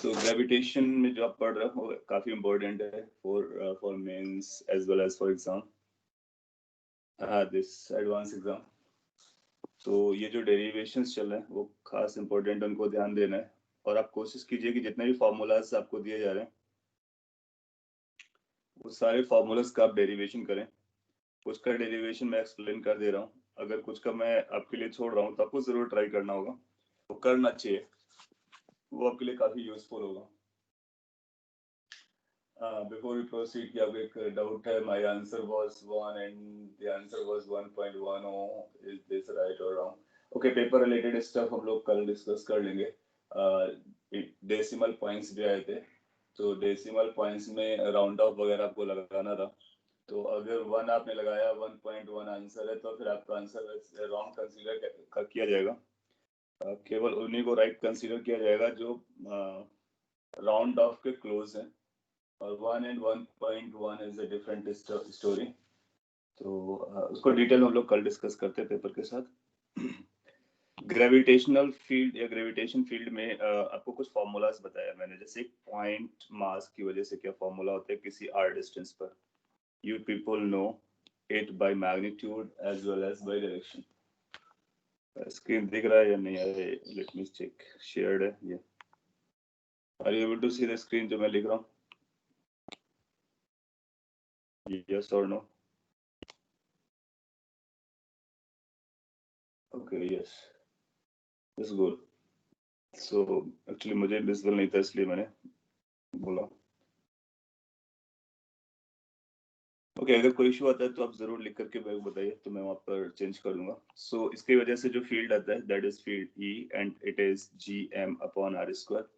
So gravitation में जो आप पढ़ रहे हो काफी important है for mains as well as for exam, this advanced exam. तो ये जो डेरिवेशंस चल रहे हैं वो खास इंपॉर्टेंट, उनको ध्यान देना है। और आप कोशिश कीजिए कि जितने भी फॉर्मूलाज आपको दिए जा रहे हैं वो सारे फॉर्मूलाज का आप डेरिवेशन करें। कुछ का डेरिवेशन मैं एक्सप्लेन कर दे रहा हूँ, अगर कुछ का मैं आपके लिए छोड़ रहा हूँ तो आपको जरूर ट्राई करना होगा, वो करना चाहिए, वो आपके लिए काफी यूजफुल होगा। Before we proceed, क्या आपको एक डाउट है? My answer was 1 and the answer was 1.10. Is this right or wrong? Okay, paper related stuff हम लोग कल डिस्कस कर लेंगे। डेसिमल पॉइंट्स भी आए थे, तो डेसिमल पॉइंट्स में राउंड ऑफ वगैरह आपको लगाना था। तो अगर 1 आपने लगाया, 1.1 आंसर है, तो फिर आपका आंसर रॉन्ग कंसीडर किया जाएगा। केवल उन्हीं को राइट कंसीडर किया जाएगा जो राउंड ऑफ के क्लोज हैं, और 1 and 1.1 is a different story. तो उसको डिटेल हम लोग कल डिस्कस करते हैं पेपर के साथ। ग्रेविटेशनल फील्ड या ग्रेविटेशन फील्ड में आपको कुछ फॉर्मूलाज बताया मैंने, जैसे पॉइंट मास की वजह से क्या फॉर्मूला होता है किसी आर डिस्टेंस पर। You people know it by magnitude as well as by direction. Screen दिख रहा है या नहीं? लेट मी चेक, शेयर्ड है ये। Are you able to see the screen जो मैं लिख रहा हूँ? Yes or no? Okay, yes. That's good. So actually मुझे विजिबल नहीं था इसलिए मैंने बोला। ओके, अगर कोई इशू आता है तो आप जरूर लिख करके मेरे को बताइए, तो मैं वहाँ पर चेंज कर लूंगा। सो इसकी वजह से जो फील्ड आता है that is field E and it is gm/r²।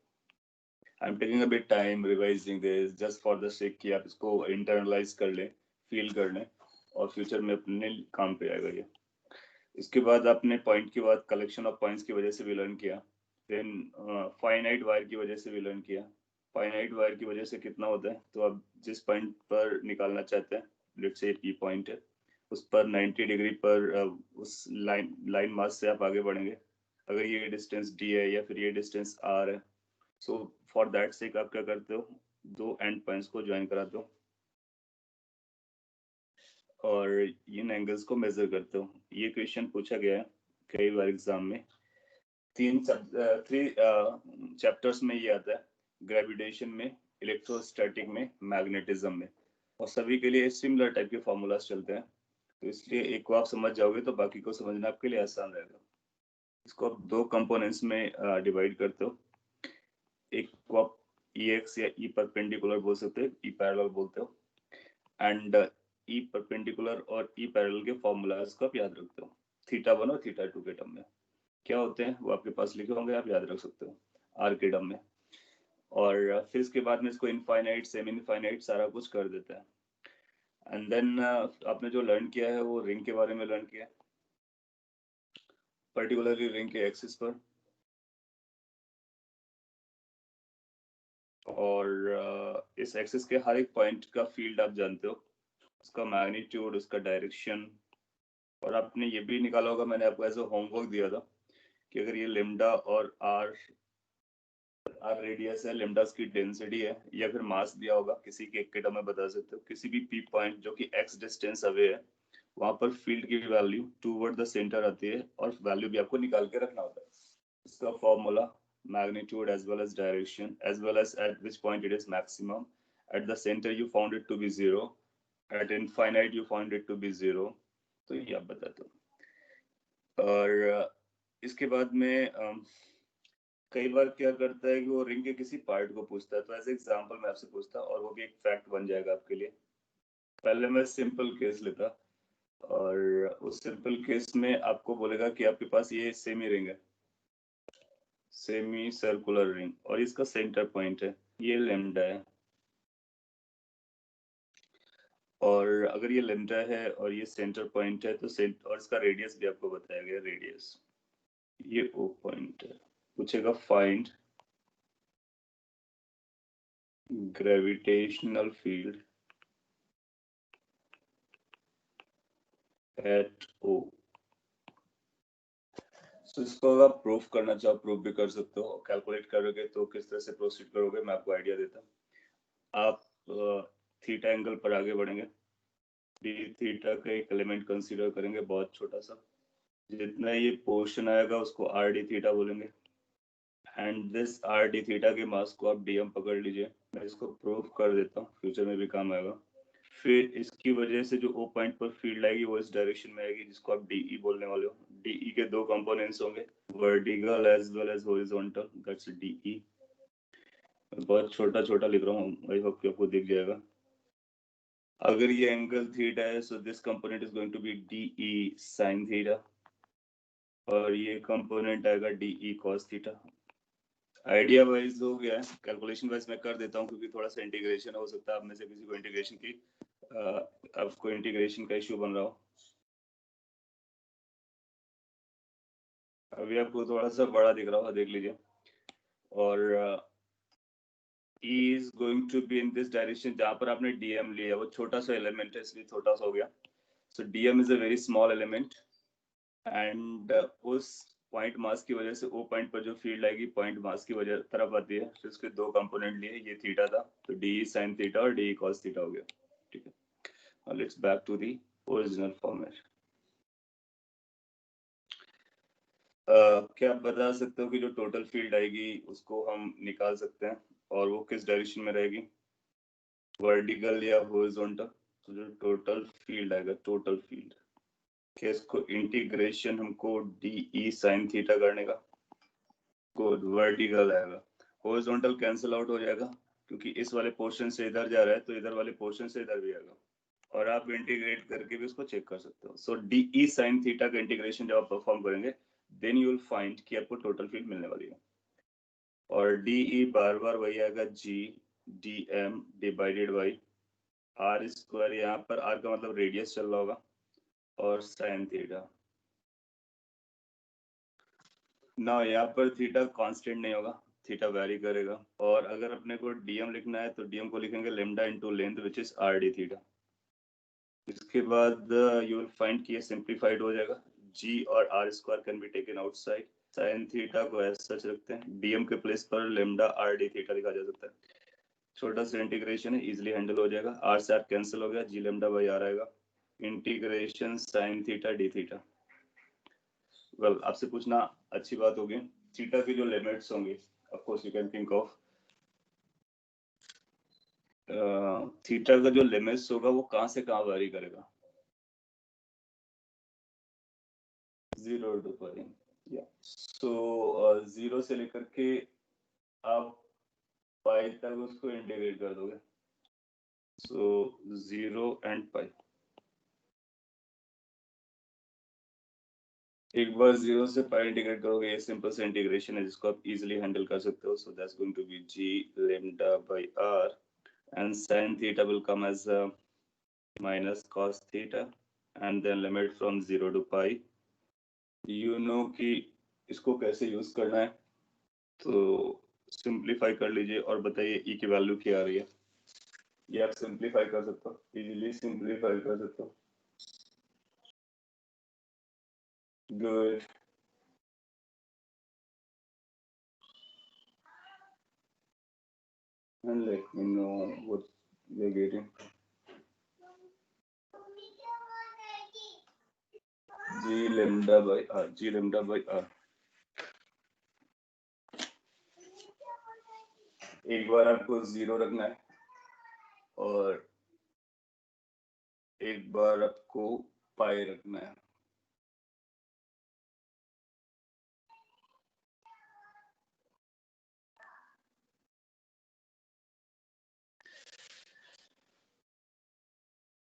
I am taking a bit time revising this just for the sake कि आप इसको इंटरनलाइज कर लें, फील कर लें, और फ्यूचर में अपने काम पे आएगा ये। इसके बाद आपने पॉइंट के बाद कलेक्शन ऑफ पॉइंट्स की वजह से भी लर्न किया, देन फाइनाइट वायर की वजह से भी लर्न किया। फाइनाइट वायर की वजह से कितना होता है, तो आप जिस पॉइंट पर निकालना चाहते हैं, लेट्स से पी पॉइंट है, उस पर 90 डिग्री पर उस लाइन मास से आप आगे बढ़ेंगे। अगर ये डिस्टेंस डी है या फिर ये डिस्टेंस आर है, सो फॉर दैट सेक आप क्या करते हो, दो एंड पॉइंट्स को ज्वाइन कराते हो और इन एंगल्स को मेजर करते हो। ये क्वेश्चन पूछा गया है कई बार एग्जाम में। थ्री चैप्टर्स में ये आता है, ग्रेविटेशन में, इलेक्ट्रोस्टैटिक में, मैग्नेटिज्म में, और सभी के लिए सिमिलर टाइप के फॉर्मूलाज चलते हैं। तो इसलिए एक को आप समझ जाओगे तो बाकी को समझना आपके लिए आसान रहेगा। इसको आप दो कंपोनेंट्स में डिवाइड करते हो। एक को आप EX या E परपेंडिकुलर बोल सकते हो, E पैरेलल बोलते हो, एंड E परपेंडिकुलर और E पैरेलल के फॉर्मूलाज को आप याद रखते हो, θ1 और θ2 के टर्म में क्या होते हैं वो आपके पास लिखे होंगे, आप याद रख सकते हो आर के टर्म में। और फिर इसके बाद में इसको इनफाइनाइट, सेमी इनफाइनाइट सारा कुछ कर देता है। एंड देन आपने जो लर्न किया है वो रिंग के बारे में लर्न किया, पर्टिकुलरली रिंग के एक्सिस पर। और इस एक्सिस के हर एक पॉइंट का फील्ड आप जानते हो, उसका मैग्नीट्यूड, उसका डायरेक्शन। और आपने ये भी निकाला होगा, मैंने आपको एज अ होमवर्क दिया था कि अगर ये लेमडा और आर रेडियस है, लेमडा की डेंसिटी है, या फिर मास दिया होगा, किसी के एक टर्म में बता सकते हो, किसी भी पी पॉइंट जो कि x डिस्टेंस अवे है, वहां पर फील्ड की वैल्यू टूवर्ड द सेंटर आती है, और वैल्यू भी आपको निकाल के रखना होता है। इसका formula magnitude as well as direction as well as at which point it is maximum, at the centre you found it to be 0, at infinite you found it to be 0। तो ये आप बताते हो। और इसके बाद में कई बार क्या करता है कि वो रिंग के किसी पार्ट को पूछता है, तो एज एग्जांपल मैं आपसे पूछता, और वो भी एक फैक्ट बन जाएगा आपके लिए। पहले मैं सिंपल केस लेता, और उस सिंपल केस में आपको बोलेगा कि आपके पास ये सेमी रिंग है, सेमी सर्कुलर रिंग, और इसका सेंटर पॉइंट है, ये लेमडा है। और अगर ये लेमडा है और ये सेंटर पॉइंट है, तो और इसका रेडियस भी आपको बताया गया, रेडियस, ये ओ पॉइंट है। पूछेगा find gravitational field at O. तो इसको अगर आप प्रूफ करना चाहो प्रूफ भी कर सकते हो, कैलकुलेट करोगे तो किस तरह से प्रोसीड करोगे मैं आपको आइडिया देता हूँ। आप थीटा एंगल पर आगे बढ़ेंगे, डी थीटा का एक एलिमेंट कंसीडर करेंगे बहुत छोटा सा, जितना ये पोर्शन आएगा उसको आर डी थीटा बोलेंगे, and this R D theta के मास को आप डीएम पकड़ लीजिए। मैं इसको प्रूफ कर देता हूँ, फ्यूचर में भी काम आएगा। फिर इसकी वजह से जो ओ पॉइंट पर फील्ड आएगी वो इस डायरेक्शन में आएगी, जिसको आप डीई बोलने वाले हो। डीई के दो कंपोनेंट्स होंगे, vertical as well as horizontal, that's DE. बहुत छोटा छोटा लिख रहा हूँ, आई होप कि आपको दिख जाएगा। अगर ये एंगल थीटा है so this component is going to be DE sine theta, और ये कंपोनेंट आएगा DE cos theta. Idea wise हो गया है, कैलकुलेशन वाइज मैं कर देता हूँ क्योंकि थोड़ा सा इंटीग्रेशन हो सकता है आप में से किसी को इंटीग्रेशन की आपको इंटीग्रेशन का इश्यू बन रहा हो। अभी आपको थोड़ा सा बड़ा दिख रहा होगा, देख लीजिए। और E is going to be in this direction, जहाँ पर आपने DM लिया वो छोटा सा एलिमेंट है इसलिए छोटा सा हो गया। So DM is a very small element and उस पॉइंट मास की वजह से O पॉइंट पर जो फील्ड आएगी पॉइंट मास की वजह तरफ आती है। तो इसके दो कंपोनेंट लिए, ये थीटा था तो DE sin थीटा और DE cos थीटा हो गया। ठीक है, now let's back to the original format। क्या आप बता सकते हो कि जो टोटल फील्ड आएगी उसको हम निकाल सकते हैं और वो किस डायरेक्शन में रहेगी, वर्टिकल या हॉरिजॉन्टल? तो जो टोटल फील्ड आएगा, टोटल फील्ड के इसको इंटीग्रेशन हमको डीई साइन थीटा करने का, गुड, वर्टिकल आएगा। हॉरिजॉन्टल कैंसिल आउट हो जाएगा क्योंकि इस वाले पोर्शन से इधर जा रहा है तो इधर वाले पोर्शन से इधर भी आएगा, और आप इंटीग्रेट करके भी उसको चेक कर सकते हो। सो डीई साइन थीटा का इंटीग्रेशन जब आप परफॉर्म करेंगे देन यू विल फाइंड कि आपको टोटल फील्ड मिलने वाली है। और डीई बार बार वही आएगा G D M divided by R square, यहाँ पर आर का मतलब रेडियस चल रहा होगा, और साइन थीटा। ना यहाँ पर थीटा कांस्टेंट नहीं होगा, थीटा वैरी करेगा। और अगर अपने को डीएम लिखना है तो डीएम को लिखेंगे lambda into length which is R D theta. इसके बाद यू विल फाइंड कि ये सिंप्लीफाइड हो जाएगा, जी और R square can be taken outside, sine theta को एज सच रखते हैं, डीएम के प्लेस पर लेमडा आर डी थीटा लिखा जा सकता है। छोटा सा इंटीग्रेशन है, इजिली हैंडल हो जाएगा। आर से आर कैंसिल हो गया, जी लेमडा बाई आर आएगा, integration sine theta D theta. Well आपसे पूछना अच्छी बात होगी, थीटा की जो लिमिट्स होंगी of course you can think of theta का जो लिमिट्स होगा वो कहाँ से कहाँ वेरी करेगा, 0 to पाई, या सो 0 से लेकर के आप पाई तक उसको इंटीग्रेट कर दोगे, सो 0 एंड पाई। एक बार 0 से पाई इंटीग्रेट करोगे, ये सिंपल से इंटीग्रेशन है जिसको आप इजीली हैंडल कर सकते हो। So that's going to be G lambda by R and sin theta will come as minus cos theta and then limit from 0 to pi। you know कि इसको कैसे यूज करना है, तो सिंप्लीफाई कर लीजिए और बताइए e की वैल्यू क्या आ रही है। ये आप सिंप्लीफाई कर सकते हो, इजीली सिंप्लीफाई कर सकते हो। Good, and let me know what you're getting। g lambda by r, g lambda by r। एक बार आपको 0 रखना है और एक बार आपको पाई रखना है।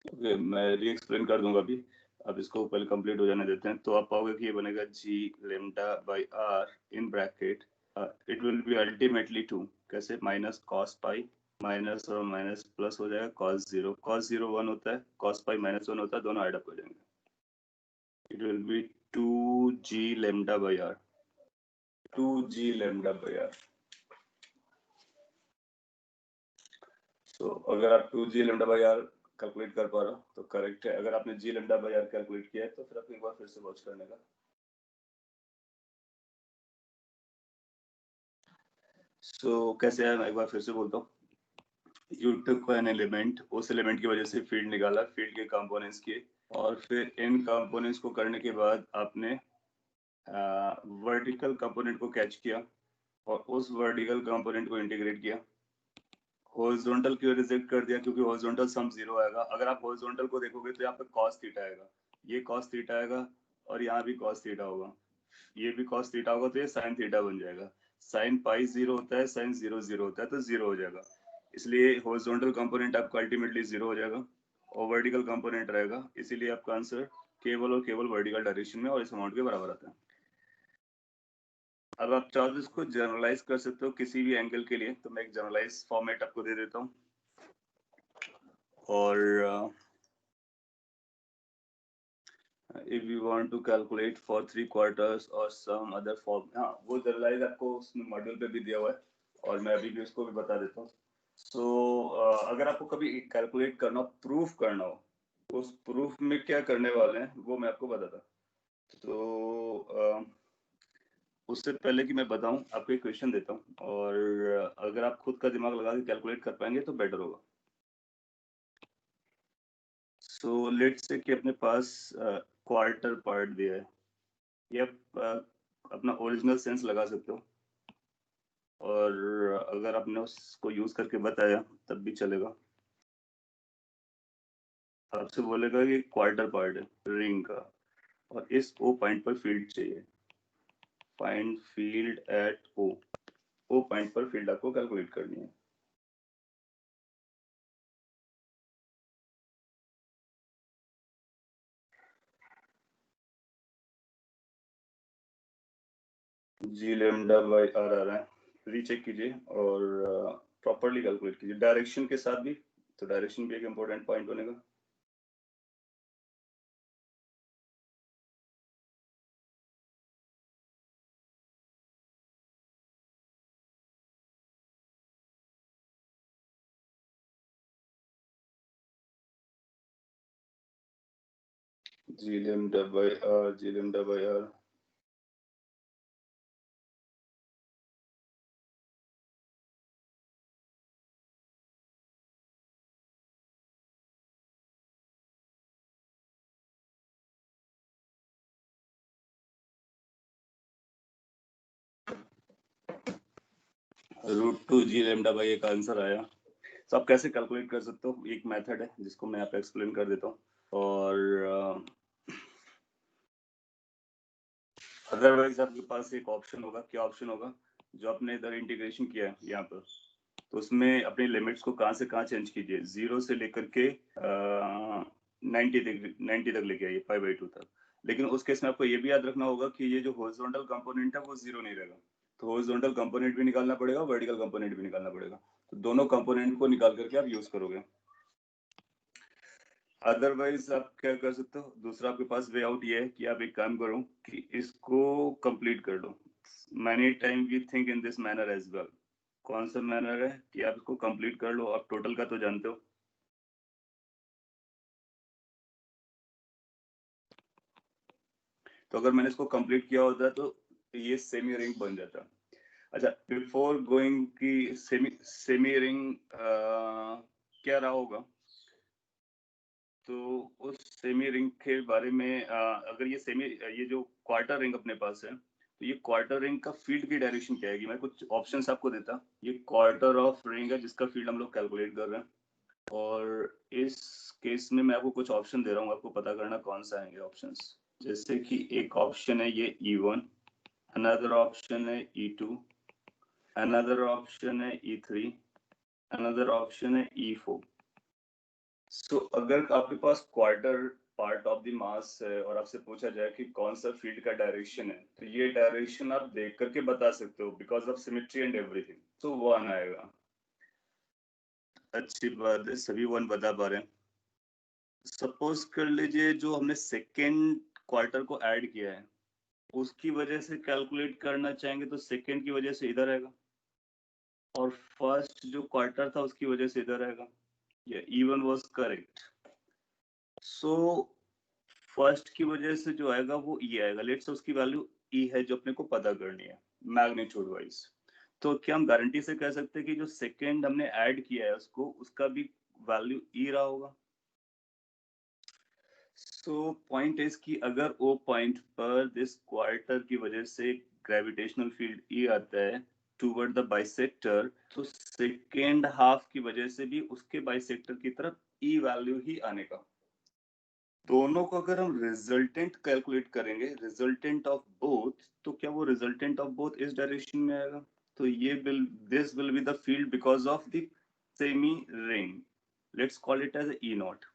ओके, मैं री एक्सप्लेन कर दूंगा अभी, अब इसको पहले कंप्लीट हो जाने देते हैं। तो आप पाओगे कि ये बनेगा G lambda by R in bracket, it will be ultimately 2, कैसे, माइनस कॉस पाई, माइनस और माइनस प्लस हो जाएगा कॉस 0, कॉस 0 1 होता है, कॉस पाई माइनस 1 होता है, दोनों ऐड अप हो जाएंगे। It will be 2g lambda by R, 2g lambda by R. तो अगर आप 2g lambda by R calculate कर पा रहे हो तो करेक्ट है। अगर आपने g lambda by R calculate किया है तो फिर आप एक बार फिर से वॉच करने का सो कैसे है, मैं एक बार फिर से बोलता हूँ। यू टुक एन एलिमेंट, उस एलिमेंट की वजह से फील्ड निकाला, फील्ड के कंपोनेंट्स किए, और फिर इन कंपोनेंट्स को करने के बाद आपने वर्टिकल कंपोनेंट को कैच किया और उस वर्टिकल कंपोनेंट को इंटीग्रेट किया। हॉरिजॉन्टल क्यों रिजेक्ट कर दिया? क्योंकि हॉरिजॉन्टल सम 0 आएगा। अगर आप हॉरिजॉन्टल को देखोगे तो यहाँ पे cos थीटा आएगा, ये cos थीटा आएगा, और यहाँ भी cos थीटा होगा, ये भी cos थीटा होगा, तो ये sin थीटा बन जाएगा। sin पाई 0 होता है, sin 0 0 होता है, तो 0 हो जाएगा। इसलिए हॉरिजॉन्टल कंपोनेंट आपका अल्टीमेटली 0 हो जाएगा और वर्टिकल कंपोनेंट रहेगा। इसीलिए आपका आंसर केवल और केवल वर्टिकल डायरेक्शन में और इस अमाउंट के बराबर आता है। अब आप चाहो तो इसको जनरलाइज कर सकते हो किसी भी एंगल के लिए, तो मैं एक जनरलाइज फॉर्मेट आपको दे देता हूँ। और if you want to calculate for 3/4 or some other form, हाँ वो जनरलाइज आपको उसमें मॉड्यूल पे भी दिया हुआ है और मैं अभी भी उसको भी बता देता हूँ। सो अगर आपको कभी कैलकुलेट करना हो, प्रूफ करना हो, तो उस प्रूफ में क्या करने वाले हैं वो मैं आपको बताता। तो उससे पहले कि मैं बताऊं, आपको एक क्वेश्चन देता हूं, और अगर आप खुद का दिमाग लगा के कैलकुलेट कर पाएंगे तो बेटर होगा। सो लेट्स से कि अपने पास क्वार्टर पार्ट दिया है, ये अपना ओरिजिनल सेंस लगा सकते हो, और अगर आपने उसको यूज करके बताया तब भी चलेगा। आपसे बोलेगा कि क्वार्टर पार्ट है रिंग का और इस ओ पॉइंट पर फील्ड चाहिए, find field at O point पर फील्ड आपको कैलकुलेट करनी है। जी लेमडा बाई आर आ रहा है, रीचेक कीजिए और प्रॉपरली कैलकुलेट कीजिए डायरेक्शन के साथ भी, तो डायरेक्शन भी एक इम्पोर्टेंट पॉइंट बनेगा। G lambda by R, G lambda by R. √2 G lambda by एक आंसर आया। तो आप कैसे कैलकुलेट कर सकते हो, एक मेथड है जिसको मैं यहाँ पे एक्सप्लेन कर देता हूँ। और अदरवाइज आपके पास एक ऑप्शन होगा, क्या ऑप्शन होगा, जो आपने इधर इंटीग्रेशन किया है यहाँ पर, तो उसमें अपनी लिमिट्स को कहाँ से कहाँ चेंज कीजिए, 0 से लेकर के 90 तक लेके आइए, 5/2 तक। लेकिन उस केस में आपको ये भी याद रखना होगा कि ये जो हॉरिजॉन्टल कंपोनेंट है वो 0 नहीं रहेगा, तो हॉरिजॉन्टल कंपोनेंट भी निकालना पड़ेगा, वर्टिकल कंपोनेंट भी निकालना पड़ेगा, तो दोनों कंपोनेंट को निकाल करके आप यूज करोगे। अदरवाइज आप क्या कर सकते हो, दूसरा आपके पास वे आउट ये है कि आप एक काम करो कि इसको कंप्लीट कर लो। Many time we think in this manner as well. कौन सा मैनर है कि आप इसको कंप्लीट कर लो, आप टोटल का तो जानते हो। तो अगर मैंने इसको कंप्लीट किया होता तो ये सेमी रिंग बन जाता। अच्छा, बिफोर गोइंग की सेमी रिंग क्या रहा होगा, तो उस सेमी रिंग के बारे में अगर ये जो क्वार्टर रिंग अपने पास है, तो ये क्वार्टर रिंग का फील्ड की डायरेक्शन क्या आएगी। मैं कुछ ऑप्शंस आपको देता, ये क्वार्टर ऑफ रिंग है जिसका फील्ड हम लोग कैलकुलेट कर रहे हैं, और इस केस में मैं आपको कुछ ऑप्शन दे रहा हूँ, आपको पता करना कौन सा आएंगे ऑप्शंस। जैसे कि एक ऑप्शन है ये E1, अनदर ऑप्शन है E2, अनदर ऑप्शन है E3, अनदर ऑप्शन है E4। सो अगर आपके पास quarter part of the mass है और आपसे पूछा जाए कि कौन सा फील्ड का डायरेक्शन है, तो ये डायरेक्शन आप देख करके बता सकते हो because of symmetry and everything, तो 1 आएगा। अच्छी बात है, सभी 1 बता पा रहे हैं। सपोज कर लीजिए जो हमने सेकेंड क्वार्टर को ऐड किया है उसकी वजह से कैलकुलेट करना चाहेंगे तो सेकेंड की वजह से इधर आएगा, और फर्स्ट जो क्वार्टर था उसकी वजह से इधर आएगा। ये E1 was correct. So first की वजह से जो आएगा वो E आएगा, लेट्स से उसकी वैल्यू E है जो अपने को पता करनी है मैग्नीट्यूड वाइज। तो क्या हम गारंटी से कह सकते हैं कि जो सेकेंड हमने ऐड किया है उसको, उसका भी वैल्यू ई रहा होगा? सो पॉइंट इज कि अगर ओ पॉइंट पर दिस क्वार्टर की वजह से ग्रेविटेशनल फील्ड ई आता है टूवर्ड द बाइसेक्टर, तो सेकेंड हाफ की वजह से भी उसके बाइसेक्टर की तरफ ई वैल्यू ही आने का। दोनों को अगर हम रिजल्टेंट कैलकुलेट करेंगे, रिजल्टेंट ऑफ बोथ, तो क्या वो रिजल्टेंट ऑफ बोथ इस डायरेक्शन में आएगा? तो ये will, this will be the field because of the semi ring, let's call it as E naught.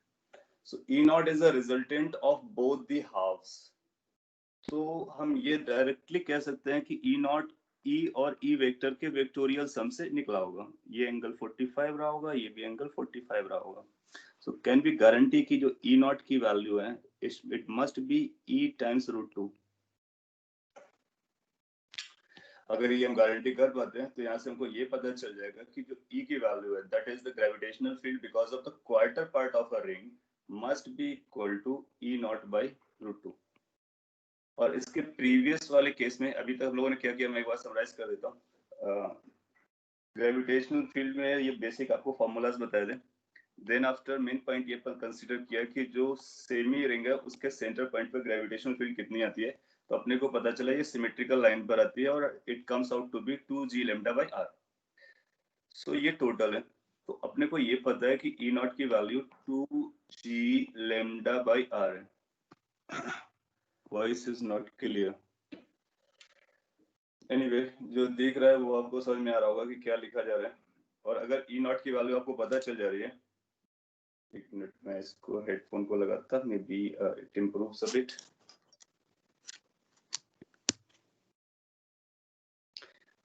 So E naught is a resultant of both the halves. तो हम ये directly कह सकते हैं कि E naught E और E vector के vectorial सम से निकला होगा। ये एंगल 45 रहा होगा, ये भी एंगल 45 रहा होगा। So can we guarantee कि जो E naught की वैल्यू है, it must be E times √2। अगर ये हम गारंटी कर पाते हैं तो यहाँ से हमको ये पता चल जाएगा कि जो E की वैल्यू है, that is the gravitational field because of the quarter part of a ring must be equal to E naught by √2। और इसके प्रीवियस वाले केस में अभी तक हम लोगों ने क्या किया, मैं एक बार समराइज कर देता हूँ। ग्रेविटेशनल फील्ड में ये बेसिक आपको फॉर्मूलाज बताए थे। देन आफ्टर मेन पॉइंट ये पर कंसीडर किया कि जो सेमी रिंग है उसके सेंटर पॉइंट पर ग्रेविटेशनल फील्ड कितनी आती है, तो अपने को पता चला ये सिमेट्रिकल लाइन पर आती है और it comes out to be 2g lambda by r। So ये टोटल है, तो अपने को ये पता है कि E नॉट की value 2g lambda by r है। Voice is not clear. Anyway, जो दिख रहा है वो आपको समझ में आ रहा होगा कि क्या लिखा जा रहा है। और अगर E नॉट की वैल्यू आपको पता चल जा रही है, एक मिनट मैं इसको हेडफोन को लगाता, may be it improves a bit.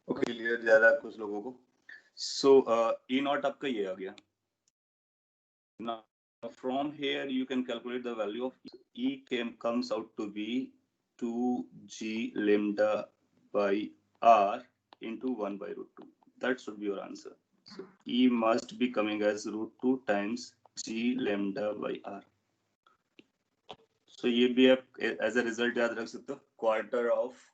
Okay, clear जा रहा है कुछ लोगों को। सो E नॉट आपका ये आ गया। Now from here you can calculate the value of E comes out to be 2g lambda by r into 1 by √2. That should be your answer. So E must be coming as √2 times g lambda by r. So ये भी आप as a result याद रख सकते हो, quarter of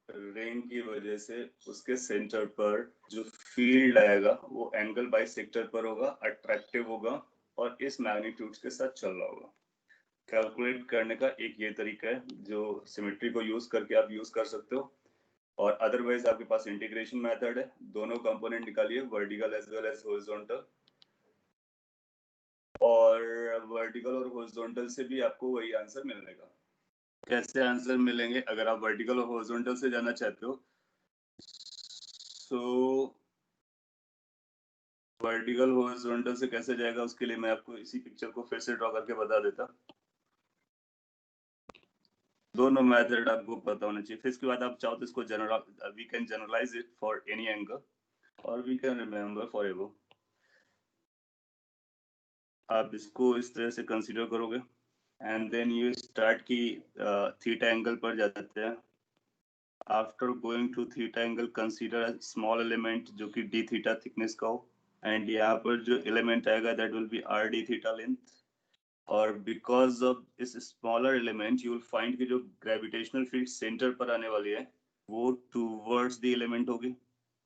ring की वजह से उसके सेंटर पर जो फील्ड आएगा वो एंगल बाई सेक्टर पर होगा, अट्रैक्टिव होगा और इस मैग्नीट्यूड के साथ चल रहा होगा। कैलकुलेट करने का एक ये तरीका है जो सिमेट्री को यूज करके आप यूज कर सकते हो, और अदरवाइज आपके पास इंटीग्रेशन मेथड है। दोनों कंपोनेंट निकालिए, vertical as well as horizontal, और वर्टिकल और हॉरिजॉन्टल से भी आपको वही आंसर मिलने का। कैसे आंसर मिलेंगे? अगर आप वर्टिकल और हॉरिजॉन्टल से जाना चाहते हो, सो वर्टिकल हॉरिजॉन्टल से कैसे जाएगा उसके लिए मैं आपको इसी पिक्चर को फिर से ड्रॉ करके बता देता। दोनों मेथड आपको पता होना चाहिए। फिर इसके बाद आप चाहो तो इसको general, we can generalize it for any angle और we can remember forever. आप इसको इस तरह से कंसीडर करोगे एंड देन यू स्टार्ट की थीटा एंगल पर जाते हैं। After going to theta angle consider a small element जो कि d थीटा थिकनेस का हो, एंड यहाँ पर जो एलिमेंट आएगा that will B r d theta length. और बिकॉज ऑफ इस smaller element you will find कि जो ग्रेविटेशनल फील्ड सेंटर पर आने वाली है वो टूवर्ड्स द एलिमेंट होगी,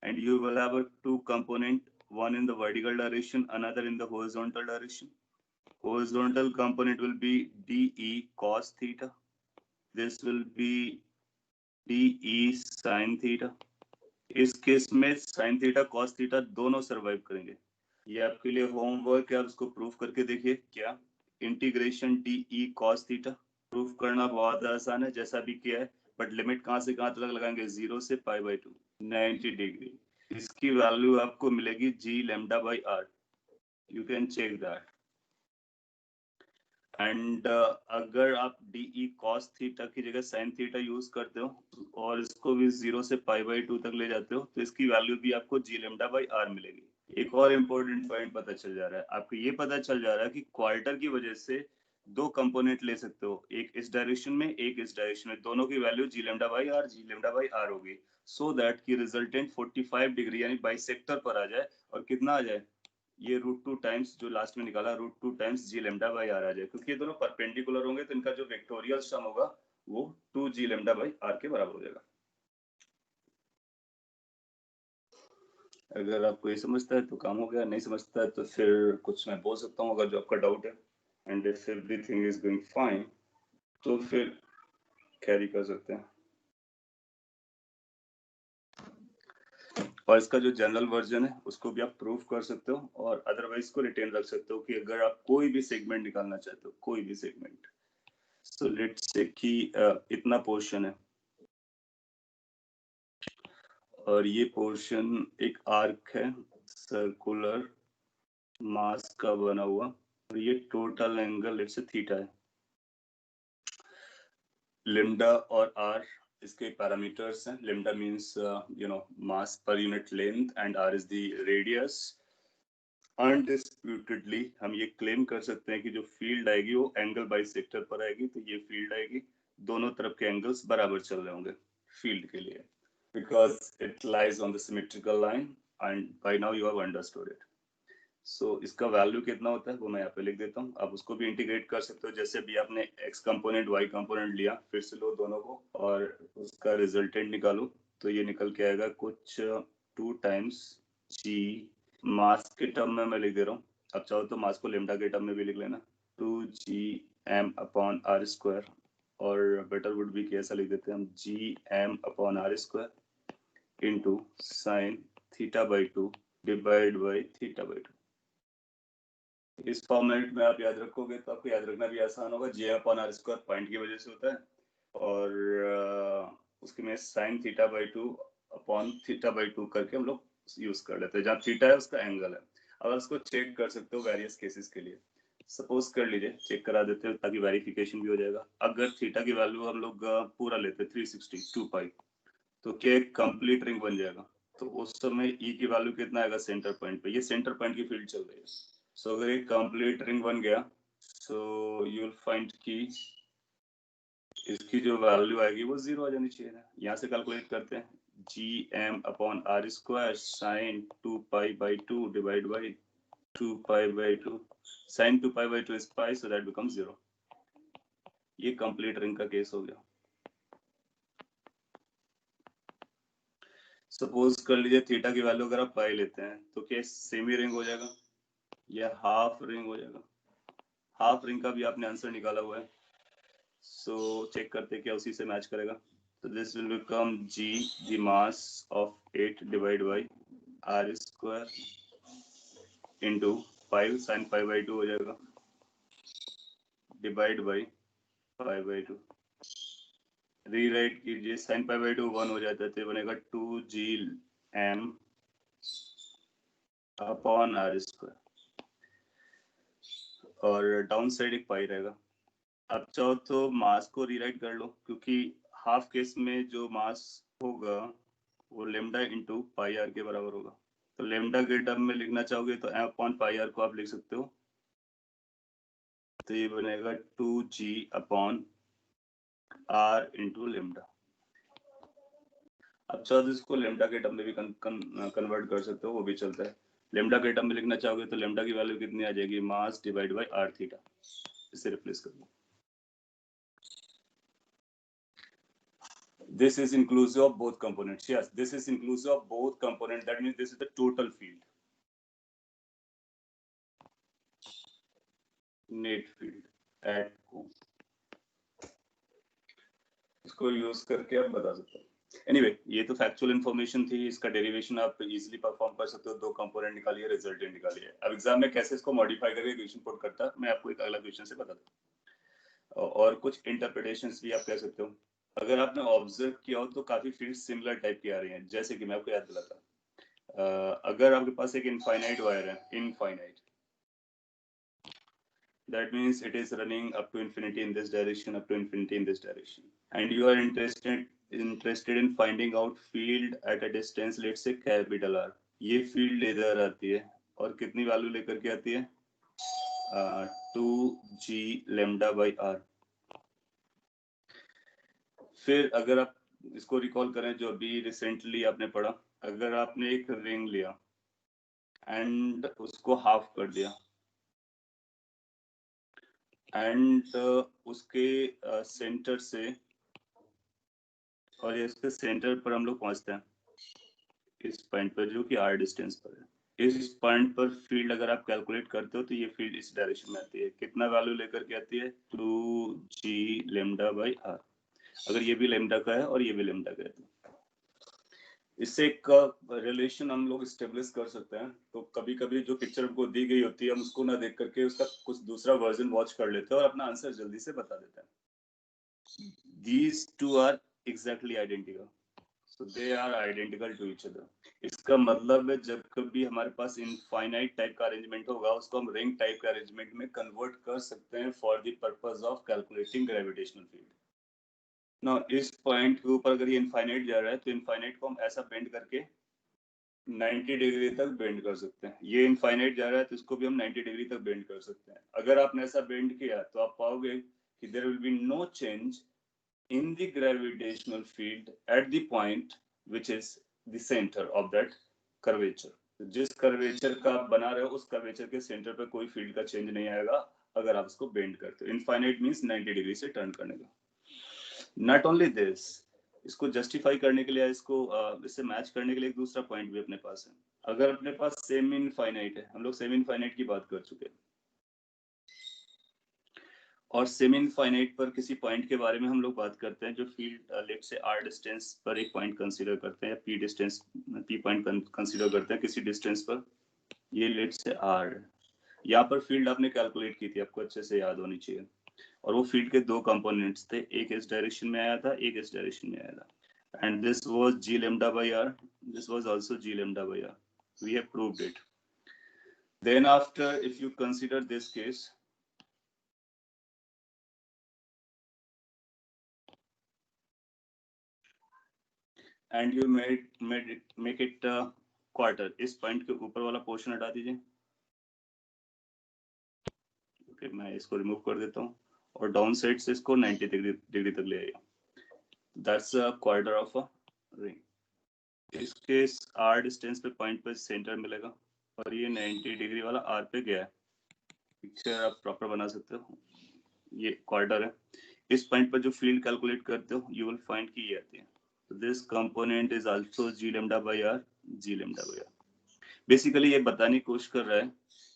and you will have a two component, one in the vertical direction, another in the horizontal direction. Horizontal component will be dE cos theta. This will be dE sin theta. इस case में sin theta cos theta दोनों survive करेंगे। ये आपके लिए homework है, आप इसको प्रूफ करके देखिए। क्या? Integration dE cos theta proof करना बहुत आसान है, जैसा भी किया है, बट लिमिट कहाँ से कहाँ तक लगाएंगे? 0 से π/2, 90 डिग्री। इसकी वैल्यू आपको मिलेगी g lambda by r। You can check that. And अगर आप dE cos थीटा की जगह sin थीटा यूज करते हो और इसको भी 0 से π/2 तक ले जाते हो तो इसकी वैल्यू भी आपको g lambda by r मिलेगी। एक और इम्पोर्टेंट पॉइंट पता चल जा रहा है आपको, ये पता चल जा रहा है कि क्वार्टर की वजह से दो कंपोनेंट ले सकते हो, एक इस डायरेक्शन में एक इस डायरेक्शन में, दोनों की value g lambda by r g lambda by r होगी, सो दैट की रिजल्टेंट 45 डिग्री यानी बाइसेक्टर पर आ जाए और कितना आ जाए? ये √2 टाइम्स जो लास्ट में निकाला √2 times g lambda by r आ जाए, क्योंकि ये दोनों परपेंडिकुलर होंगे तो इनका जो वेक्टोरियल सम होगा वो 2g lambda by r के बराबर हो जाएगा। अगर आपको ये समझता है तो काम हो गया, नहीं समझता है तो फिर कुछ मैं बोल सकता हूँ अगर जो आपका डाउट है, and if everything is going fine तो फिर कैरी कर सकते हैं। और इसका जो जनरल वर्जन है उसको भी आप प्रूव कर सकते हो, और अदरवाइज को रिटेन रख सकते हो कि अगर आप कोई भी सेगमेंट निकालना चाहते हो, कोई भी सेगमेंट, सो लेट्स से कि इतना पोर्शन है और ये पोर्शन एक आर्क है सर्कुलर मास का बना हुआ, और ये total angle let's say theta है। लिम्डा और आर इसके पैरामीटर्स हैं। लिम्डा means mass per unit length and r is the radius. Undisputedly हम ये क्लेम कर सकते हैं कि जो फील्ड आएगी वो एंगल बाइसेक्टर पर आएगी, तो ये फील्ड आएगी, दोनों तरफ के एंगल्स बराबर चल रहे होंगे फील्ड के लिए, because it lies on the symmetrical line, and by now you have understood it. So इसका वैल्यू कितना होता है वो मैं यहाँ पे लिख देता हूँ। आप उसको भी इंटीग्रेट कर सकते हो, जैसे भी आपने एक्स कंपोनेंट वाई कंपोनेंट लिया, फिर से लो दोनों को और उसका रिजल्टेंट निकालो, तो ये निकल के आएगा कुछ 2 टाइम्स जी, मास के टर्म में मैं लिख दे रहा हूँ, अब चाहो तो मास को लेमडा के टर्म में भी लिख लेना, 2gm/r², और बेटर वुड बी कि ऐसा लिख देते हैं हम gm/r² into sine θ/2 divide by θ/2। इस फॉर्मेट में आप याद रखोगे तो आपको याद रखना भी आसान होगा। j/r² पॉइंट की वजह से होता है, और उसके में साइन θ/2 अपॉन θ/2 करके हम लोग यूज कर लेते हैं। जहाँ थीटा है उसका एंगल है। अब उसको चेक कर सकते हो वेरियस केसेस के लिए। सपोज कर लीजिए, चेक करा देते हैं ताकि वेरिफिकेशन भी हो जाएगा। अगर थीटा की वैल्यू हम लोग पूरा लेते हैं 360 2π, तो क्या एक कंप्लीट रिंग बन जाएगा। तो उस समय ई की वैल्यू कितना आएगा सेंटर पॉइंट पे, ये सेंटर पॉइंट की फील्ड चल रही है। सो अगर एक कंप्लीट रिंग बन गया, सो यू विल फाइंड कि इसकी जो वैल्यू आएगी वो 0 आ जानी चाहिए। यहाँ से कैलकुलेट करते हैं, gm/r² sine 2π/2 divide by 2π/2 sine 2π/2 is pi, so that becomes 0। ये कंप्लीट रिंग का केस हो गया। सपोज कर लीजिए थीटा की वैल्यू अगर आप पाई लेते हैं तो क्या सेमी रिंग हो जाएगा या हाफ रिंग हो जाएगा। हाफ रिंग का भी आपने आंसर निकाला हुआ है, सो चेक करते क्या उसी से मैच करेगा। तो this will become g the mass of 8 divide by r² into 5 sine 5/2 हो जाएगा डिवाइड बाई 5/2। रीराइट कीजिए, साइन 5/2 1 हो जाता है तो बनेगा 2gm अपॉन r², और डाउन साइड एक पाई रहेगा। अब चाहो तो मास को रीराइट कर लो, क्योंकि हाफ केस में जो मास होगा वो लेमडा इंटू पाई आर के बराबर होगा। तो लेमडा के टर्म में लिखना चाहोगे तो एम अपॉन पाई आर को आप लिख सकते हो, तो ये बनेगा 2g upon are into lambda. अब चाहो तो इसको लेमडा के टर्म में भी कन्वर्ट कर सकते हो, वो भी चलता है। लेमडा के टर्म में लिखना चाहोगे तो लेमडा की वैल्यू कितनी आ जाएगी, mass divide by r theta. इसे रिप्लेस कर दो। This is inclusive of both components. Yes, this is inclusive of both components. That means this is the total field. Net field at home. इसको use करके आप बता सकते हो। Anyway, ये तो फैक्चुअल इन्फॉर्मेशन थी। इसका डेरिवेशन आप इजीली परफॉर्म कर सकते हो। 2 कंपोनेंट निकालिए, रिजल्टेंट निकालिए। अब एग्जाम में कैसे इसको मॉडिफाई करके क्वेश्चन पुट करता है, मैं आपको एक अगला क्वेश्चन से बता दूं। और कुछ इंटरप्रिटेशंस भी आप कह सकते हो। अगर आपने ऑब्जर्व किया हो तो काफी फील्ड सिमिलर टाइप की आ रही हैं। जैसे कि मैं आपको याद दिलाता, अगर आपके पास एक इनफाइनाइट वायर है, infinite, that means it is running up to infinity in this direction, up to infinity in this direction, and you are interested in finding out field at a distance, let's say capital R। ये field इधर आती है और कितनी value लेकर के आती है, 2g लेमडा बाई आर। फिर अगर आप इसको रिकॉल करें जो अभी रिसेंटली आपने पढ़ा, अगर आपने एक रिंग लिया एंड उसको हाफ कर दिया, एंड उसके सेंटर से, और इसके सेंटर पर हम लोग पहुंचते हैं, इस पॉइंट पर जो कि r डिस्टेंस पर है। इस पॉइंट पर फील्ड अगर आप कैलकुलेट करते हो तो ये फील्ड इस डायरेक्शन में आती है। कितना वैल्यू लेकर के आती है? 2g lambda by r। अगर ये भी lambda का है और ये भी lambda का है तो इससे एक रिलेशन हम लोग स्टेब्लिश कर सकते हैं। तो कभी कभी जो पिक्चर हमको दी गई होती है हम उसको ना देख करके उसका कुछ दूसरा वर्जन वॉच कर लेते हैं और अपना आंसर जल्दी से बता देते हैं। These two are exactly identical. So they are identical to each other. इसका मतलब है जब कभी हमारे पास इनफाइनाइट टाइप का अरेंजमेंट होगा उसको हम रिंग टाइप का अरेंजमेंट में कन्वर्ट कर सकते हैं for the purpose of calculating gravitational field. ना इस पॉइंट के ऊपर अगर ये इनफाइनाइट जा रहा है तो इनफाइनाइट को हम ऐसा बेंड करके 90 डिग्री तक बेंड कर सकते हैं। ये इनफाइनाइट जा रहा है तो इसको भी हम 90 डिग्री तक बेंड कर सकते हैं। अगर आपने ऐसा बेंड किया तो आप पाओगे कि there will be no change in the gravitational field at the point which is the center of that curvature. जिस कर्वेचर का आप बना रहे हो उस कर्वेचर के सेंटर पे कोई फील्ड का चेंज नहीं आएगा अगर आप इसको बेंड करते हो। इनफाइनाइट मींस 90 डिग्री से टर्न करने का। नॉट ओनली दिस, इसको जस्टिफाई करने के लिए, इसको इससे मैच करने के लिए एक दूसरा पॉइंट भी अपने पास है। अगर अपने पास सेमी इनफाइनाइट है, हम लोग सेमी इनफाइनाइट की बात कर चुके हैं और सेमी इनफाइनाइट पर किसी पॉइंट के बारे में हम लोग बात करते हैं जो फील्ड लेट से r डिस्टेंस पर एक पॉइंट कंसीडर करते हैं या p पॉइंट कंसीडर करते हैं किसी डिस्टेंस पर। ये लेट से r, यहाँ पर फील्ड आपने कैलकुलेट की थी, आपको अच्छे से याद होनी चाहिए। और वो फील्ड के दो कंपोनेंट्स थे, एक इस डायरेक्शन में आया था, एक इस डायरेक्शन में आया था। And this was g lambda by r, this was also g lambda by r. We have proved it. Then after, if you consider this case, and you make it quarter, इस point के ऊपर वाला portion हटा दीजिए। Okay, मैं इसको remove कर देता हूँ और डाउन साइड से इसको 90 डिग्री तक ले आइए। That's a quarter of a ring. इसके r डिस्टेंस पे पॉइंट पे सेंटर मिलेगा और ये 90 डिग्री वाला r पे गया है। पिक्चर आप प्रॉपर बना सकते हो। ये क्वार्टर है। इस पॉइंट पर जो फील्ड कैलकुलेट करते हो यू विल फाइंड कि ये आती है। This component is also g lambda by r, g lambda by r। Basically ये बताने की कोशिश कर रहा है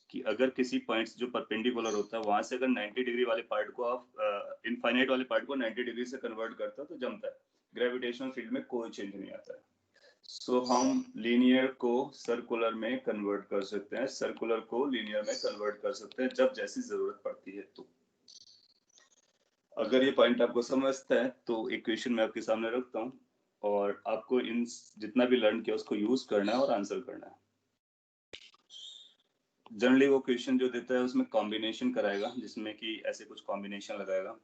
कि अगर किसी पॉइंट जो परपेंडिकुलर होता है वहां से अगर 90 डिग्री वाले पार्ट को आप इनफाइनाइट वाले पार्ट को 90 डिग्री से कन्वर्ट करते हो तो जमता है, ग्रेविटेशनल फील्ड में कोई चेंज नहीं आता है। सो हम लीनियर को सर्कुलर में कन्वर्ट कर सकते हैं, सर्कुलर को लीनियर में कन्वर्ट कर सकते हैं जब जैसी जरूरत पड़ती है। तो अगर ये पॉइंट आपको समझता है तो इक्वेशन मैं आपके सामने रखता हूँ और आपको इन जितना भी लर्न किया उसको यूज करना है और आंसर करना है। जनरली वो क्वेश्चन जो देता है उसमें कॉम्बिनेशन कराएगा, जिसमें कि ऐसे कुछ कॉम्बिनेशन लगाएगा,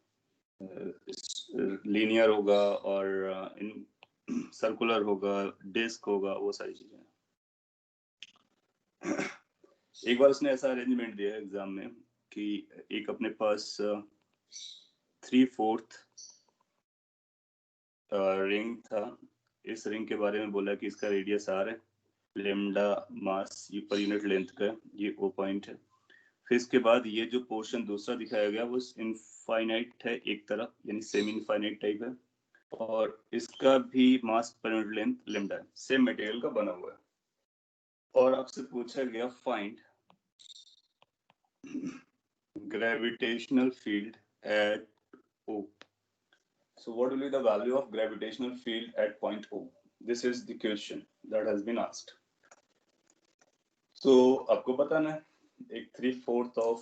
लीनियर होगा और इन सर्कुलर होगा, डिस्क होगा, वो सारी चीजें। एक बार उसने ऐसा अरेंजमेंट दिया एग्जाम में कि एक अपने पास 3/4 रिंग था। इस रिंग के बारे में बोला कि इसका रेडियस r है, लेमडा मास पर यूनिट लेंथ का, ये वो पॉइंट है। फिर इसके बाद ये जो पोर्शन दूसरा दिखाया गया वो इनफाइनाइट है एक तरफ, यानी सेमी इनफाइनाइट टाइप है, और इसका भी मास पर यूनिट लेंथ लेमडा है, सेम मटेरियल का बना हुआ है। और आपसे पूछा गया find gravitational field at O. So what will be the value of gravitational field at point O? This is the question that has been asked. So आपको बताना है, एक 3/4 of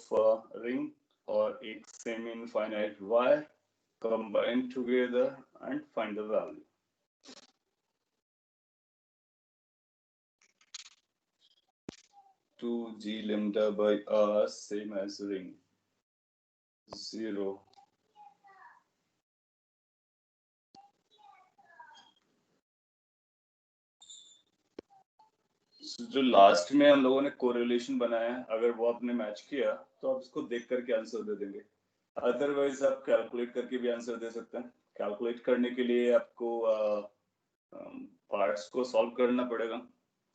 ring और एक semi infinite wire combine together and find the value. Two g lambda by r same as ring 0. जो last में हम लोगों ने कोरिलेशन बनाया है, अगर वो आपने मैच किया तो आप इसको देख करके आंसर दे देंगे। अदरवाइज आप कैलकुलेट करके भी आंसर दे सकते हैं। कैलकुलेट करने के लिए आपको पार्ट्स को सॉल्व करना पड़ेगा।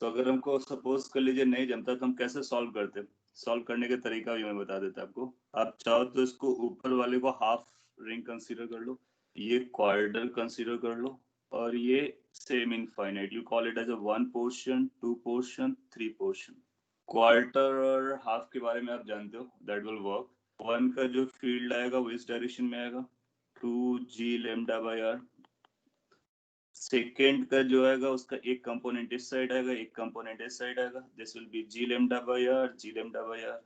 तो अगर हमको सपोज कर लीजिए नहीं जमता तो हम कैसे सॉल्व करते हैं, सॉल्व करने का तरीका भी मैं बता देता आपको। आप चाहो तो इसको ऊपर वाले को हाफ रिंग कंसीडर कर लो, ये क्वार्टर कंसीडर कर लो, और ये same infinite, you call it as a 1 portion, 2 portion, 3 portion. Quarter और हाफ के बारे में आप जानते हो, दैट विल वर्क। 1 का जो फील्ड आएगा वो इस डायरेक्शन में आएगा, 2g lambda by r। Second का जो आएगा उसका एक कंपोनेंट इस साइड आएगा, एक कंपोनेंट इस साइड आएगा, this will B g lambda by r, g lambda by r।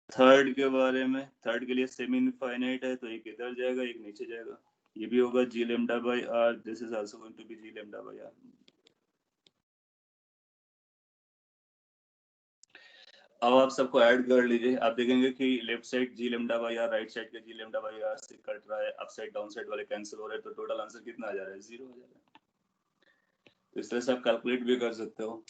Third के बारे में, थर्ड के लिए सेमी इनफाइनाइट है तो एक इधर जाएगा एक नीचे जाएगा, ये भी होगा g lambda by r, this is also going to be g lambda by r। अब आप सबको ऐड कर लीजिए, आप देखेंगे कि left side g lambda by r, right side के जी लेमडा बाई आर से कट रहा है, अप साइड डाउन साइड वाले कैंसिल हो रहे हैं, तो टोटल आंसर कितना आ जा रहा है, 0 आ जा रहा है। तो इस तरह से आप कैलकुलेट भी कर सकते हो।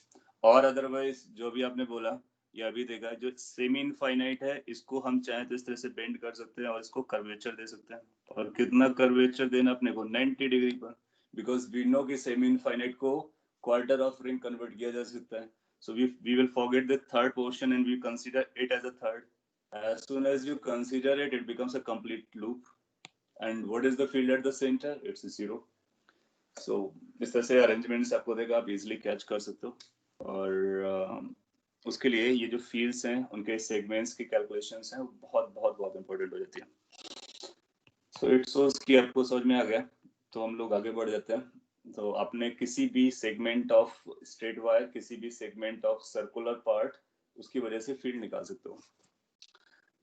और अदरवाइज जो भी आपने बोला या अभी देखा, जो सेमी इनफाइनाइट है इसको हम चाहें तो इस तरह से बेंड कर सकते हैं और इसको कर्वेचर दे सकते हैं। और कितना कर्वेचर देना अपने को, 90 डिग्री पर, बिकॉज वी नो कि सेमी इनफाइनाइट को क्वार्टर ऑफ रिंग कन्वर्ट किया जा सकता है। So we will forget the third portion and we consider it as a third. As soon as you consider it, it becomes a complete loop. And what is the field at the center? It's 0. So इस तरह से arrangements आपको देगा, आप easily catch कर सकते हो। और उसके लिए ये जो fields हैं उनके segments की calculations हैं वो बहुत बहुत बहुत important हो जाती है। So it shows कि आपको समझ में आ गया, तो हम लोग आगे बढ़ जाते हैं। तो आपने किसी भी सेगमेंट ऑफ स्ट्रेट वायर, किसी भी सेगमेंट ऑफ सर्कुलर पार्ट, उसकी वजह से फील्ड निकाल सकते हो।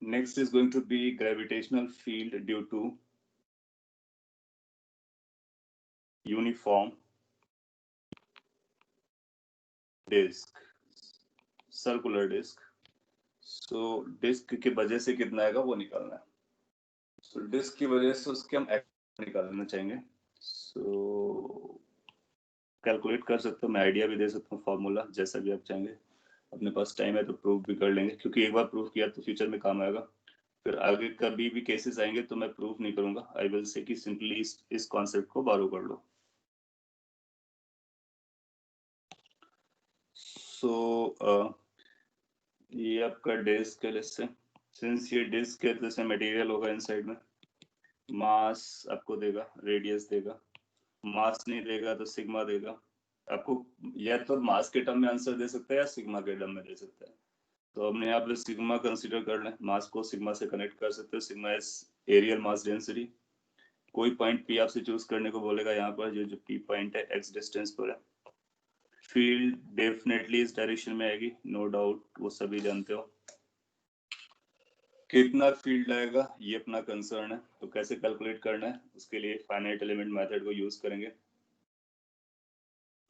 Next is going to be gravitational field due to uniform disc, circular disc. So disc की वजह से कितना आएगा वो निकालना है। सो डिस्क की वजह से उसके हम एक्स निकालना चाहेंगे। सो कैलकुलेट कर सकते हो, मैं आइडिया भी दे सकता हूँ, फॉर्मूला जैसा भी आप चाहेंगे। अपने पास टाइम है तो प्रूफ भी कर लेंगे, क्योंकि एक बार प्रूफ किया तो फ्यूचर में काम आएगा। फिर आगे कभी भी केसेस आएंगे तो मैं प्रूफ नहीं करूंगा, आई विल से कि सिंपली इस कॉन्सेप्ट को बारो कर लो। सो ये आपका डिस्क है, जैसे सिंस ये डिस्क है तो इसमें मटेरियल होगा इनसाइड में, मास आपको देगा, रेडियस देगा, मास नहीं देगा तो सिग्मा देगा आपको। या तो मास के टर्म में आंसर दे सकता है या सिग्मा के टर्म में दे सकता है। तो हमने यहाँ पे सिग्मा कंसीडर कर लें, मास को सिग्मा से कनेक्ट कर सकते हो, sigma is areal mass density. कोई पॉइंट पी आपसे चूज करने को बोलेगा, यहाँ पर जो पी पॉइंट है एक्स डिस्टेंस पर है। फील्ड डेफिनेटली इस डायरेक्शन में आएगी, नो डाउट, वो सभी जानते हो। कितना फील्ड आएगा ये अपना कंसर्न है, तो कैसे कैलकुलेट करना है उसके लिए फाइनाइट एलिमेंट मेथड को यूज करेंगे।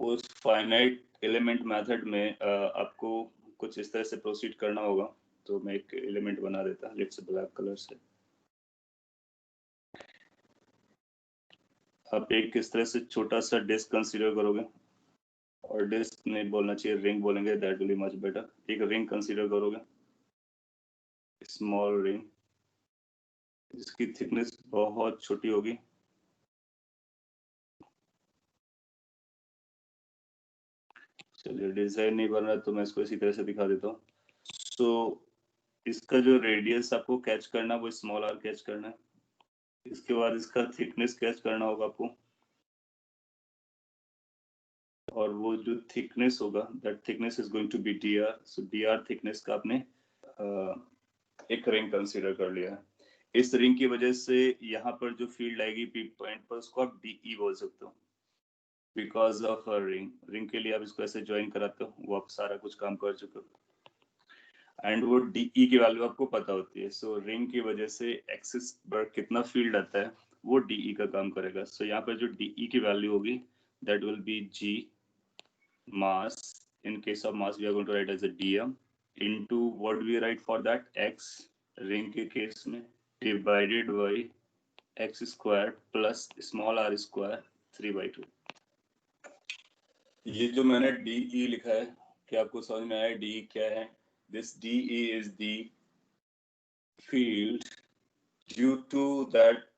उस फाइनाइट एलिमेंट मेथड में आपको कुछ इस तरह से प्रोसीड करना होगा। तो मैं एक एलिमेंट बना देता, लेट्स ब्लैक कलर से। आप एक किस तरह से छोटा सा डिस्क कंसीडर करोगे, और डिस्क नहीं बोलना चाहिए, रिंग बोलेंगे, that will be much better. एक रिंग कंसीडर करोगे, स्मॉल रिंग, जिसकी थिकनेस बहुत छोटी होगी। चलिए डिजाइन नहीं बन रहा तो मैं इसको इसी तरह से दिखा देता हूँ। सो इसका जो रेडियस आपको कैच करना है वो स्मॉल आर कैच करना है। इसके बाद इसका थिकनेस कैच करना होगा आपको, और वो जो थिकनेस होगा that thickness is going to be d r. So d r thickness का आपने एक रिंग कंसीडर कर लिया है। इस रिंग की वजह से यहाँ पर जो फील्ड आएगी पी पॉइंट पर, उसको आप डीई बोल सकते हो, because of a ring. Ring के लिए आप इसको ऐसे ज्वाइन कराते हो, वो आप सारा कुछ काम कर चुके हो, एंड वो डीई की वैल्यू आपको पता होती है। सो रिंग की वजह से एक्सिस पर कितना फील्ड आता है वो डीई का काम करेगा। सो यहाँ पर जो डीई की वैल्यू होगी that will be g mass, in case of mass we are going to write as a dm, into what we write for that, x, ring के केस में, divided by x squared plus small r square 3/2। ये जो मैंने de लिखा है, क्या आपको समझ में आया de क्या है? This de is the field due to that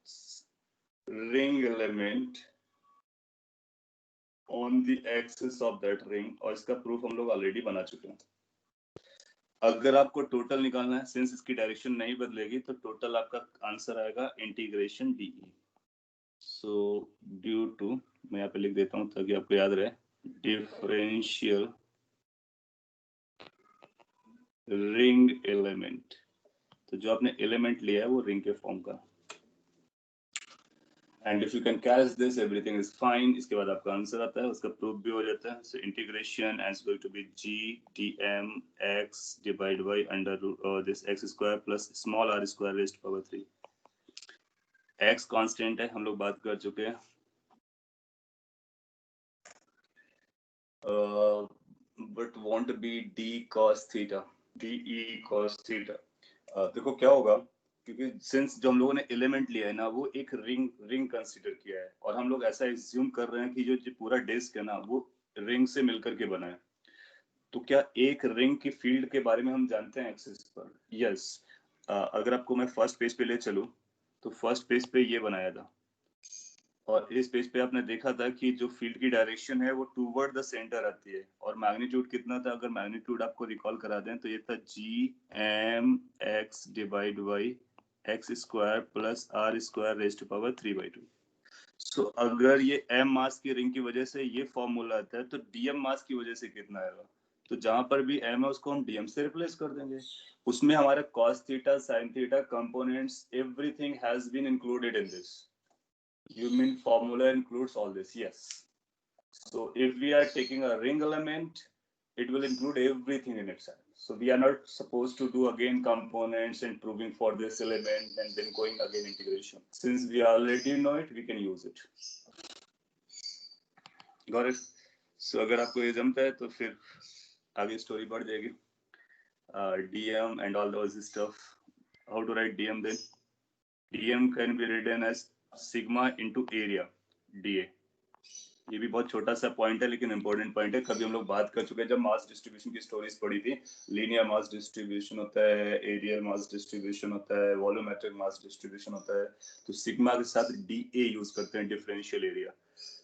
ring element on the axis of that ring, और इसका प्रूफ हम लोग ऑलरेडी बना चुके हैं। अगर आपको टोटल निकालना है, सिंस इसकी डायरेक्शन नहीं बदलेगी, तो टोटल आपका आंसर आएगा integration d e. So due to, मैं यहाँ पे लिख देता हूँ ताकि आपको याद रहे, डिफरेंशियल रिंग एलिमेंट। तो जो आपने एलिमेंट लिया है वो रिंग के फॉर्म का, and if you can catch this everything is fine. इसके बाद आपका आंसर आता है, उसका प्रूफ भी हो जाता है। So integration and is going to be g dm x divide by under this x square plus small r square raised to power 3। x constant है, हम लोग बात कर चुके हैं, but want to be d cos theta, de cos theta. देखो क्या होगा, क्योंकि सिंस जो हम लोगों ने एलिमेंट लिया है ना वो एक रिंग कंसीडर किया है, और हम लोग ऐसा एज्यूम कर रहे हैं कि जो पूरा डिस्क है ना वो रिंग से मिलकर के बना है। तो क्या एक रिंग की फील्ड के बारे में हम जानते हैं एक्सिस पर? यस। अगर आपको मैं फर्स्ट पेज पे ले चलूं तो फर्स्ट पेज पे ये बनाया था, और इस पेज पे आपने देखा था कि जो फील्ड की डायरेक्शन है वो टूवर्ड द सेंटर आती है, और मैग्नीट्यूड कितना था? अगर मैग्नीट्यूड आपको रिकॉल करा दें तो ये था gmx divide by x square plus r square raised to power 3/2। So अगर ये m मास की रिंग की वजह से ये फॉर्मूला आता है तो dm मास की वजह से कितना आएगा? तो जहां पर भी m है उसको हम dm से रिप्लेस कर देंगे। उसमें हमारा cos theta, sin theta components, everything has been included in this. You mean formula includes all this? Yes. So if we are taking a ring element, it will include everything in itself. So we are not supposed to do again components and proving for this element and then going again integration. Since we already know it, we can use it. Got it? So अगर आपको ये जमता है तो फिर आगे story बढ़ जाएगी। DM and all those stuff. How to write DM then? DM can be written as sigma into area, DA. ये भी बहुत छोटा सा पॉइंट है लेकिन इंपॉर्टेंट पॉइंट है। कभी हम लोग बात कर चुके हैं जब मास डिस्ट्रीब्यूशन की स्टोरीज पढ़ी थी, लीनियर मास डिस्ट्रीब्यूशन होता है, एरियल मास डिस्ट्रीब्यूशन होता है, वॉल्यूमेट्रिक मास डिस्ट्रीब्यूशन होता है। तो सिग्मा के साथ DA यूज करते हैं, डिफरेंशियल एरिया।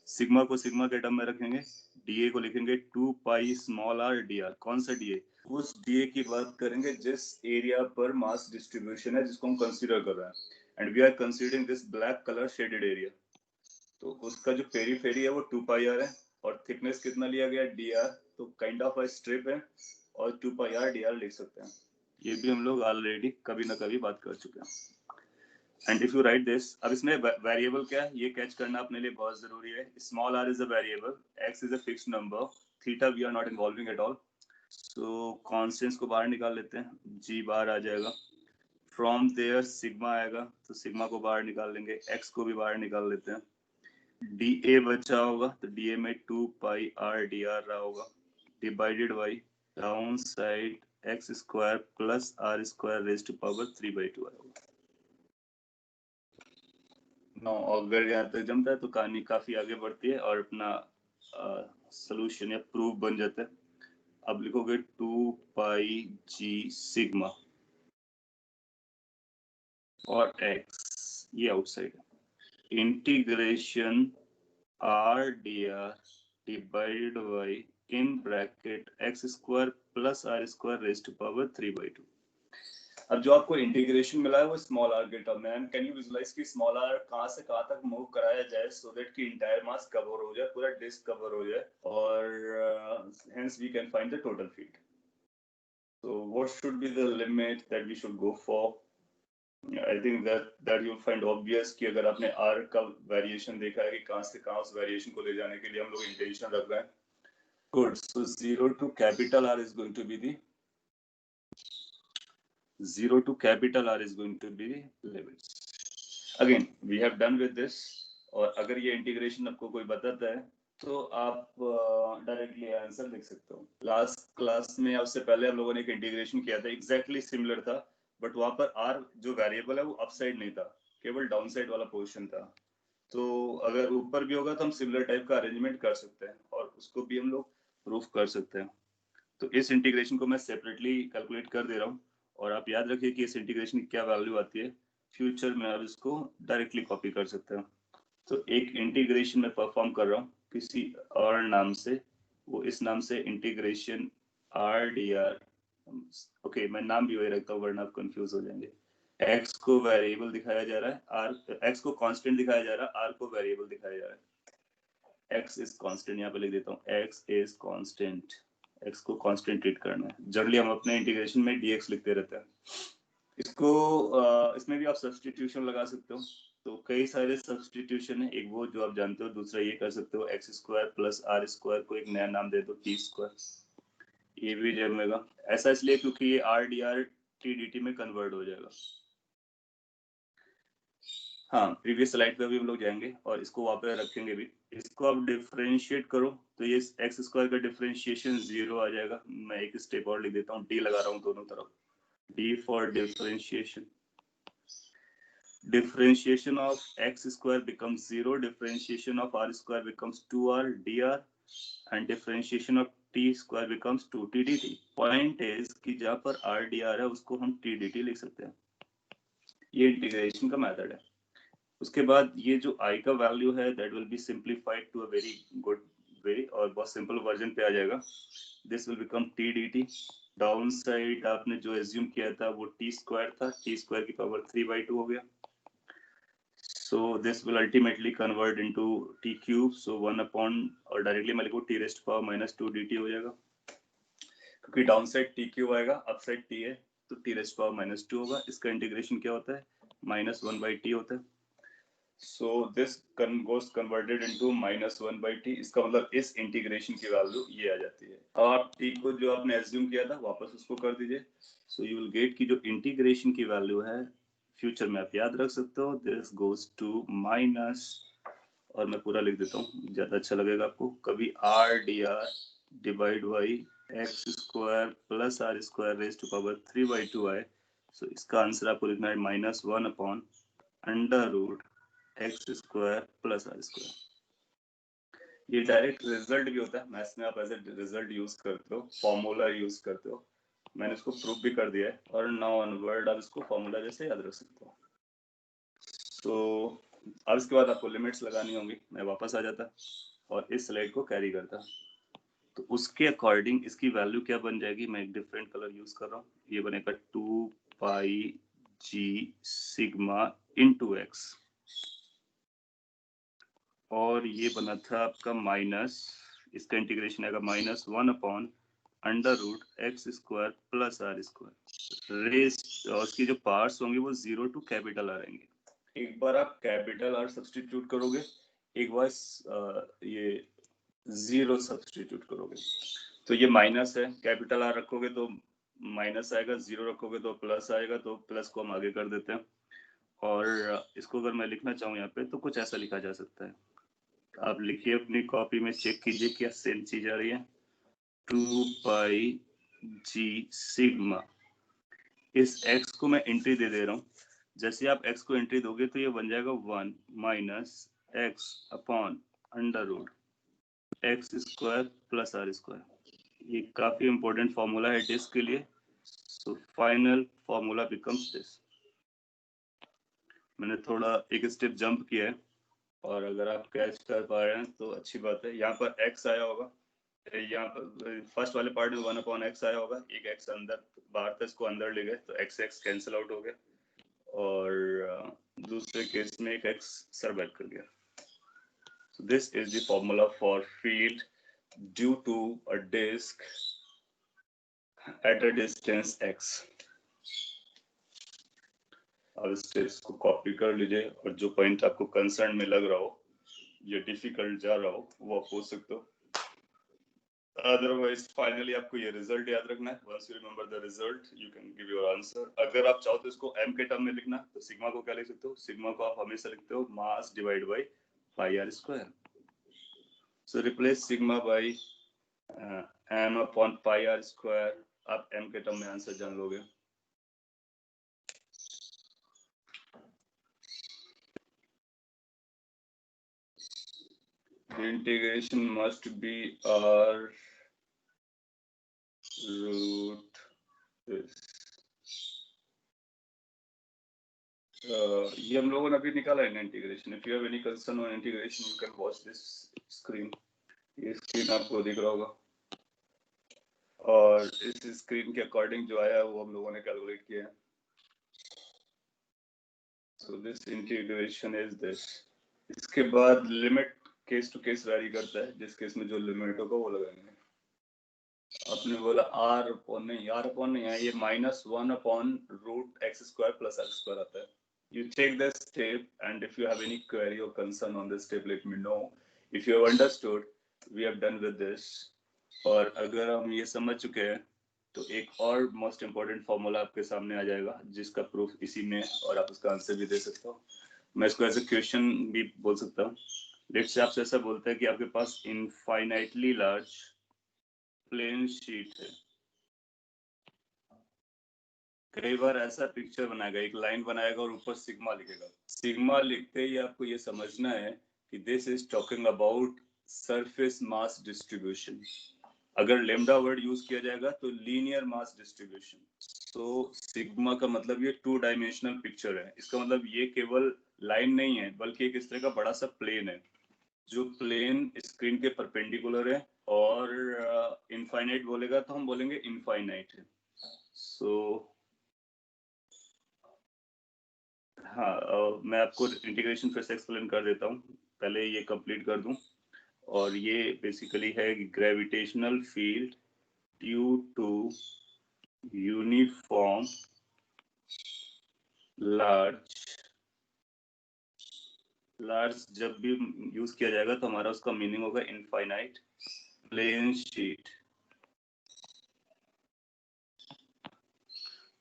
सिग्मा को सिग्मा के टर्म में रखेंगे, DA को लिखेंगे 2 पाई स्मॉल r dr। कौन सा DA? उस DA की बात करेंगे जिस एरिया पर मास डिस्ट्रीब्यूशन है जिसको हम कंसीडर कर रहे हैं, and we are considering this black colour shaded area. तो उसका जो पेरीफेरी है वो 2 पाई आर है, और थिकनेस कितना लिया गया? dr। तो काइंड ऑफ अ स्ट्रिप है, और 2 पाई आर dr लिख सकते हैं। ये भी हम लोग ऑलरेडी कभी ना कभी बात कर चुके हैं। And if you right this, अब इसमें वेरिएबल क्या है ये कैच करना अपने लिए बहुत जरूरी है। Small r is a variable, x is a fixed number, theta we are not involving at all. So constants को बाहर निकाल लेते हैं, g बार आ जाएगा, फ्रॉम देयर सिग्मा आएगा, तो सिग्मा को बाहर निकाल लेंगे, x को भी बाहर निकाल लेते हैं, DA बचा होगा तो DA में 2 पाई r dr रहा होगा, divided by down side x square plus r square raise to power 3/2 आएगा। नो, अगर यहाँ तक जमता है तो कहानी काफी आगे बढ़ती है और अपना सॉल्यूशन या प्रूफ बन जाता है। अब लिखोगे 2 पाई g सिग्मा और x, ये आउटसाइड है, integration r dr divided by in bracket x square plus r square raise to power 3/2। अब जो आपको इंटीग्रेशन मिला है वो स्मॉल r के टर्म में, कैन यू विजुअलाइज कि स्मॉल r कहां से कहां तक मूव कराया जाए सो दैट कि इंटायर मास कवर हो जाए, पूरा डिस्क कवर हो जाए, और hence we can find the total field. So what should be the limit that we should go for? I think that you'll find obvious कि अगर आपने R का वेरिएशन देखा है कि कहां से कहां उस वेरिएशन को ले जाने के लिए हम लोग इंटेंशन रख रहे हैं। Good. So 0 to capital R is going to be the 0 to capital R is going to be the limits. Again, we have done with this. और अगर ये इंटीग्रेशन आपको कोई बताता है तो आप डायरेक्टली आंसर लिख सकते हो। लास्ट क्लास में आपसे पहले हम लोगों ने एक इंटीग्रेशन किया था, एग्जैक्टली सिमिलर था, बट वहां पर R जो वेरिएबल है वो अपसाइड नहीं था, केवल डाउन साइड वाला पोर्शन था। तो अगर ऊपर भी होगा तो हम सिमिलर टाइप का अरेंजमेंट कर सकते हैं और उसको भी हम लोग प्रूफ कर सकते हैं। तो इस इंटीग्रेशन को मैं सेपरेटली कैलकुलेट कर दे रहा हूँ, और आप याद रखिए कि इस इंटीग्रेशन की क्या वैल्यू आती है। फ्यूचर में आप इसको डायरेक्टली कॉपी कर सकते हैं। तो एक इंटीग्रेशन में परफॉर्म कर रहा हूँ किसी और नाम से, वो इस नाम से इंटीग्रेशन r dr। ओके, मैं नाम भी वही रखता हूँ वरना आप कंफ्यूज हो जाएंगे। x को वेरिएबल दिखाया जा रहा है, r x को कांस्टेंट दिखाया जा रहा है, r को वेरिएबल दिखाया जा रहा है। x इज कांस्टेंट, यहाँ पे लिख देता हूँ x इज कांस्टेंट, x को कांस्टेंट ट्रीट करना है। जनरली हम अपने इंटीग्रेशन में dx लिखते रहते हैं। इसको इसमें भी आप सब्स्टिट्यूशन लगा सकते हो, तो कई सारे सब्स्टिट्यूशन है। एक वो जो आप जानते हो, दूसरा ये कर सकते हो x square plus r square को एक नया नाम दे दो टी स्क्वायर, ये भी जमेगा। ऐसा इसलिए क्योंकि ये are d R T D T में कन्वर्ट हो जाएगा। हाँ, प्रीवियस स्लाइड पे भी हम लोग जाएंगे और इसको वहाँ पे रखेंगे भी। इसको आप डिफरेंशिएट करो तो ये एक्स स्क्वायर का डिफरेंशिएशन 0 आ जाएगा। मैं एक स्टेप और लिख देता हूँ, डी लगा रहा हूँ दोनों तरफ, D for differentiation. Differentiation of x square becomes 0, differentiation of r square becomes 2r dr, and differentiation of t square becomes 2t dt. Point is कि जहाँ पर r dr है उसको हम t dt लिख सकते हैं। ये इंटीग्रेशन का मेथड है। उसके बाद ये जो i का वैल्यू है that will be simplified to a very good way, और बहुत सिंपल वर्जन पे आ जाएगा। This will become t dt. Down side आपने जो एज्यूम किया था वो t स्क्वायर था, t स्क्वायर की पावर 3/2 हो गया। So this will ultimately convert into t cube. So 1 upon, और डायरेक्टली मैं लिखूँ t raised to power minus 2 dt हो जाएगा, क्योंकि डाउन साइड t क्यूब आएगा, अप साइड t है तो t raised to power minus 2 होगा। इसका इंटीग्रेशन क्या होता है, -1/t होता है। So this goes converted into -1/t। इसका मतलब इस इंटीग्रेशन की वैल्यू ये आ जाती है। अब आप t को जो आपने एज्यूम किया था वापस उसको कर दीजिए। So you will get कि जो इंटीग्रेशन की वैल्यू है फ्यूचर में आप याद रख सकते हो, दिस गोज टू माइनस, और मैं पूरा लिख देता हूँ ज्यादा अच्छा लगेगा आपको, कभी r d r divide by x square plus r square raise to power 3/2 आए। सो इसका आंसर आपको लिखना है -1 upon under root x square plus r square. ये डायरेक्ट रिजल्ट भी होता है मैथ्स में, आप एज ए रिजल्ट यूज करते हो, फॉर्मूला यूज करते हो। मैंने इसको प्रूफ भी कर दिया है, और नाउ ऑनवर्ड आप इसको फॉर्मूला जैसे याद रख सकते हो। तो अब इसके बाद आपको लिमिट्स लगानी होंगी। मैं वापस आ जाता और इस स्लाइड को कैरी करता, तो उसके अकॉर्डिंग इसकी वैल्यू क्या बन जाएगी। मैं एक डिफरेंट कलर यूज कर रहा हूँ, ये बनेगा 2 पाई जी सिग्मा इनटू एक्स, और ये बना था आपका माइनस, इसका इंटीग्रेशन आएगा -1 upon under root x square plus r square raise, और उसकी जो पार्ट्स होंगे वो 0 टू कैपिटल आर रहेंगे। एक बार आप कैपिटल आर सब्स्टिट्यूट करोगे, एक बार ये 0 सब्स्टिट्यूट करोगे, तो ये माइनस है, कैपिटल आर रखोगे तो माइनस आएगा, 0 रखोगे तो प्लस आएगा, तो प्लस को हम आगे कर देते हैं। और इसको अगर मैं लिखना चाहूँ यहाँ पे तो कुछ ऐसा लिखा जा सकता है। आप लिखिए अपनी कॉपी में, चेक कीजिए क्या सेम चीज आ रही है। 2 पाई जी सिग्मा, इस x को मैं एंट्री दे दे रहा हूँ। जैसे आप x को एंट्री दोगे तो ये बन जाएगा 1 minus x upon under root x square plus r square. ये काफी इंपॉर्टेंट फॉर्मूला है डिस्क के लिए। So final formula becomes this. मैंने थोड़ा एक स्टेप जंप किया है, और अगर आप कैच कर पा रहे हैं तो अच्छी बात है। यहाँ पर x आया होगा, यहाँ पर फर्स्ट वाले पार्ट में 1 अपॉन एक्स आया होगा, एक x अंदर बाहर था, इसको अंदर ले गए तो x कैंसिल आउट हो गया, और दूसरे केस में एक x सर्वाइव कर गया। So this is the formula for field due to a disk at a distance x. अब स्टेप्स को कॉपी कर लीजिए, और जो पॉइंट आपको कंसर्न में लग रहा हो या डिफिकल्ट जा रहा हो वो आप पूछ सकते हो। अदरवाइज फाइनली आपको ये रिजल्ट याद रखना है। Once you remember the result you can give your answer. अगर आप चाहो तो इसको m के टर्म में लिखना, तो सिग्मा को क्या लिख सकते हो, सिग्मा को आप हमेशा लिखते हो mass divide by pi r square. So replace sigma by m upon pi r square, आप m के टर्म में आंसर जान लोगे। The integration must be r root this. ये हम लोगों ने अभी निकाला है integration. If you have any concern on integration you can watch this screen. ये स्क्रीन आपको दिख रहा होगा, और इस स्क्रीन के अकॉर्डिंग जो आया वो हम लोगों ने कैलकुलेट किया है। So this integration is this. इसके बाद limit case to case vary करता है, जिस केस में जो लिमिट होगा वो लगाएंगे। आपने बोला r अपॉन नहीं है, ये -1/√x² + x² आता है। You take this step, and if you have any query or concern on this step, let me know. If you have understood, we have done with this. और अगर हम ये समझ चुके हैं तो एक और मोस्ट इम्पोर्टेंट फॉर्मूला आपके सामने आ जाएगा, जिसका प्रूफ इसी में, और आप उसका आंसर भी दे सकते हो। मैं इसको एज ए क्वेश्चन भी बोल सकता हूँ। लेट्स से आपसे ऐसा बोलता है कि आपके पास इनफाइनाइटली लार्ज प्लेन शीट है। कई बार ऐसा पिक्चर बनाएगा, एक लाइन बनाएगा और ऊपर सिग्मा लिखेगा। सिग्मा लिखते ही आपको ये समझना है कि this is talking about surface mass distribution. अगर लेमडा वर्ड यूज किया जाएगा तो लीनियर मास डिस्ट्रीब्यूशन। तो सिग्मा का मतलब ये 2 डायमेंशनल पिक्चर है। इसका मतलब ये केवल लाइन नहीं है, बल्कि एक इस तरह का बड़ा सा प्लेन है, जो प्लेन स्क्रीन के परपेंडिकुलर है। और इनफाइनाइट बोलेगा तो हम बोलेंगे इनफाइनाइट है। सो हाँ, मैं आपको इंटीग्रेशन फिर से एक्सप्लेन कर देता हूँ, पहले ये कंप्लीट कर दूं। और ये बेसिकली है gravitational field due to uniform large जब भी यूज किया जाएगा तो हमारा उसका मीनिंग होगा इनफाइनाइट प्लेन शीट।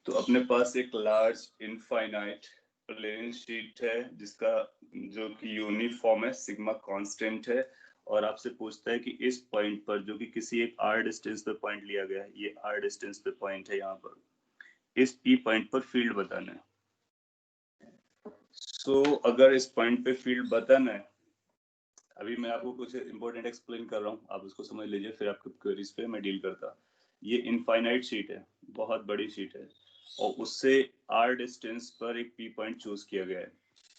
तो अपने पास एक लार्ज इनफाइनाइट प्लेन शीट है, जिसका जो कि यूनिफॉर्म है, सिग्मा कांस्टेंट है। और आपसे पूछता है कि इस पॉइंट पर, जो कि किसी एक r डिस्टेंस पे पॉइंट लिया गया है, ये r डिस्टेंस पे पॉइंट है यहाँ पर, इस p पॉइंट पर फील्ड बताना है। सो अगर इस पॉइंट पे फील्ड बताना है, अभी मैं आपको कुछ इंपॉर्टेंट एक्सप्लेन कर रहा हूँ, आप उसको समझ लीजिए, फिर आपके क्वेरीज पे मैं डील करता। ये इनफाइनाइट शीट है, बहुत बड़ी शीट है, और उससे r डिस्टेंस पर एक p पॉइंट चूज किया गया है।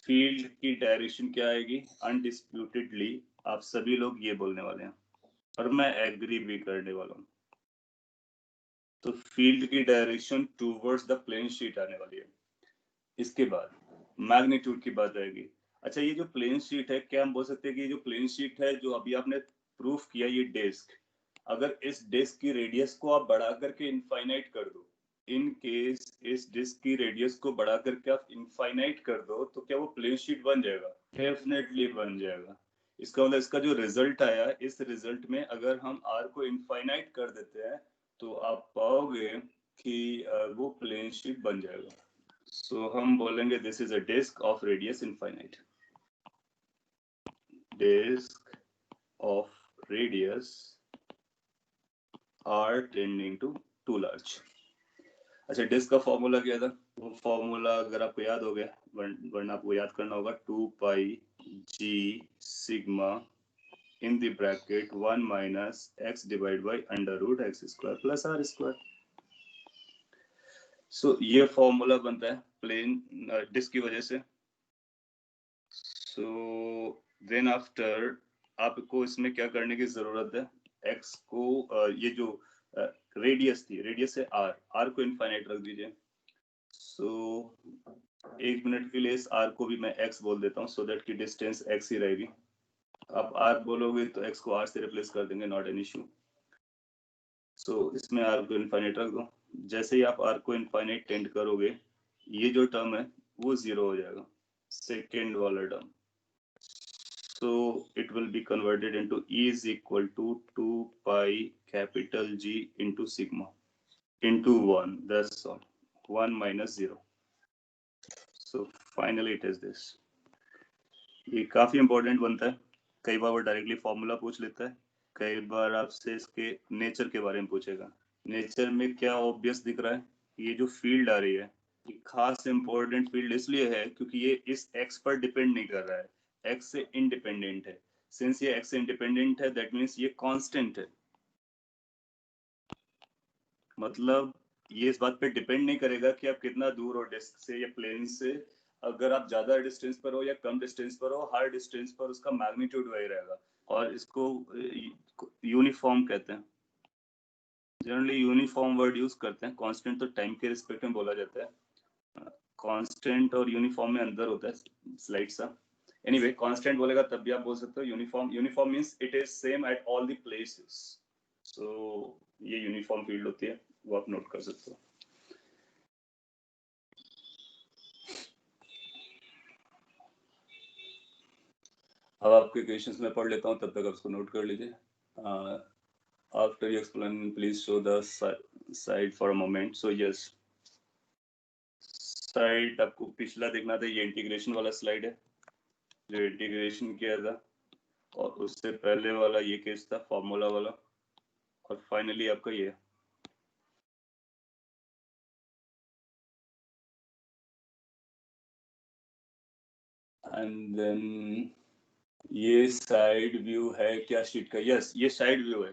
फील्ड की डायरेक्शन क्या आएगी? अनडिस्प्यूटेडली आप सभी लोग ये बोलने वाले हैं, और मैं एग्री भी करने वाला हूँ। तो फील्ड की direction towards the plane sheet आने वाली है। इसके बाद मैग्नीट्यूड की बात आएगी। अच्छा, ये जो प्लेन शीट है, क्या हम बोल सकते हैं कि ये जो प्लेन शीट है, जो अभी आपने प्रूफ किया, ये डिस्क, अगर इस डिस्क की रेडियस को आप बढ़ा करके इनफाइनाइट कर दो, इन केस इस डिस्क की रेडियस को बढ़ा करके आप इनफाइनाइट कर दो, तो क्या वो प्लेन शीट बन जाएगा? डेफिनेटली बन जाएगा। इसका मतलब इसका जो रिजल्ट आया, इस रिजल्ट में अगर हम r को इनफाइनाइट कर देते हैं तो आप पाओगे कि वो प्लेन शीट बन जाएगा। सो हम बोलेंगे this is a disc of radius infinite, disc of radius r tending to to large. अच्छा, डिस्क का फॉर्मूला क्या था? वो फॉर्मूला अगर आपको याद हो गया, वरना आपको याद करना होगा, 2 pi g sigma in the bracket 1 minus x divide bye √x² plus r²। सो ये फॉर्मूला बनता है प्लेन डिस्क की वजह से। सो देन आफ्टर आपको इसमें क्या करने की जरूरत है? x को ये जो रेडियस थी, रेडियस है r को इनफाइनाइट रख दीजिए। सो एक मिनट के लिए इस r को भी मैं x बोल देता हूँ, सो दैट की डिस्टेंस x ही रहेगी। आप r बोलोगे तो x को r से रिप्लेस कर देंगे, नॉट एन इश्यू। सो इसमें r को इनफाइनाइट रख दो। जैसे ही आप r को इनफाइनाइट टेंड करोगे, ये जो टर्म है वो जीरो हो जाएगा, सेकेंड वाला term. So it will be converted into E is equal to 2 pi capital G into sigma into 1. That's all. 1 minus 0. So finally it is this. ये काफी इंपॉर्टेंट बनता है। कई बार वो डायरेक्टली फॉर्मूला पूछ लेता है, कई बार आपसे इसके नेचर के बारे में पूछेगा। नेचर में क्या ऑब्वियस दिख रहा है? ये जो फील्ड आ रही है, ये खास इंपॉर्टेंट फील्ड इसलिए है क्योंकि ये इस x पर डिपेंड नहीं कर रहा है, x से इंडिपेंडेंट है। सिंस ये x से इंडिपेंडेंट है, दैट मीन्स ये कांस्टेंट है। मतलब ये इस बात पे डिपेंड नहीं करेगा कि आप कितना दूर हो डिस्क से या प्लेन से। अगर आप ज्यादा डिस्टेंस पर हो या कम डिस्टेंस पर हो, हर डिस्टेंस पर उसका मैग्नीट्यूड वही रहेगा। और इसको यूनिफॉर्म कहते हैं। जनरली यूनिफॉर्म वर्ड यूज करते हैं, कांस्टेंट तो टाइम के रिस्पेक्ट में बोला जाता है। कांस्टेंट और यूनिफॉर्म में अंदर होता है स्लाइड सा। एनीवे कांस्टेंट बोलेगा तब भी आप बोल सकते हो uniform. Uniform means it is same at all the places. So ये यूनिफॉर्म फील्ड होती है, वो आप नोट कर सकते हो। अब आपके क्वेश्चंस में पढ़ लेता हूँ, तब तक आप इसको नोट कर लीजिए। After you explain please show the side for a moment. So yes, side आपको पिछला देखना था, ये इंटीग्रेशन वाला स्लाइड है जो इंटीग्रेशन किया था, और उससे पहले वाला ये केस था फॉर्मूला वाला, और फाइनली आपका ये। एंड देन ये साइड व्यू है क्या शीट का? यस, ये साइड व्यू है,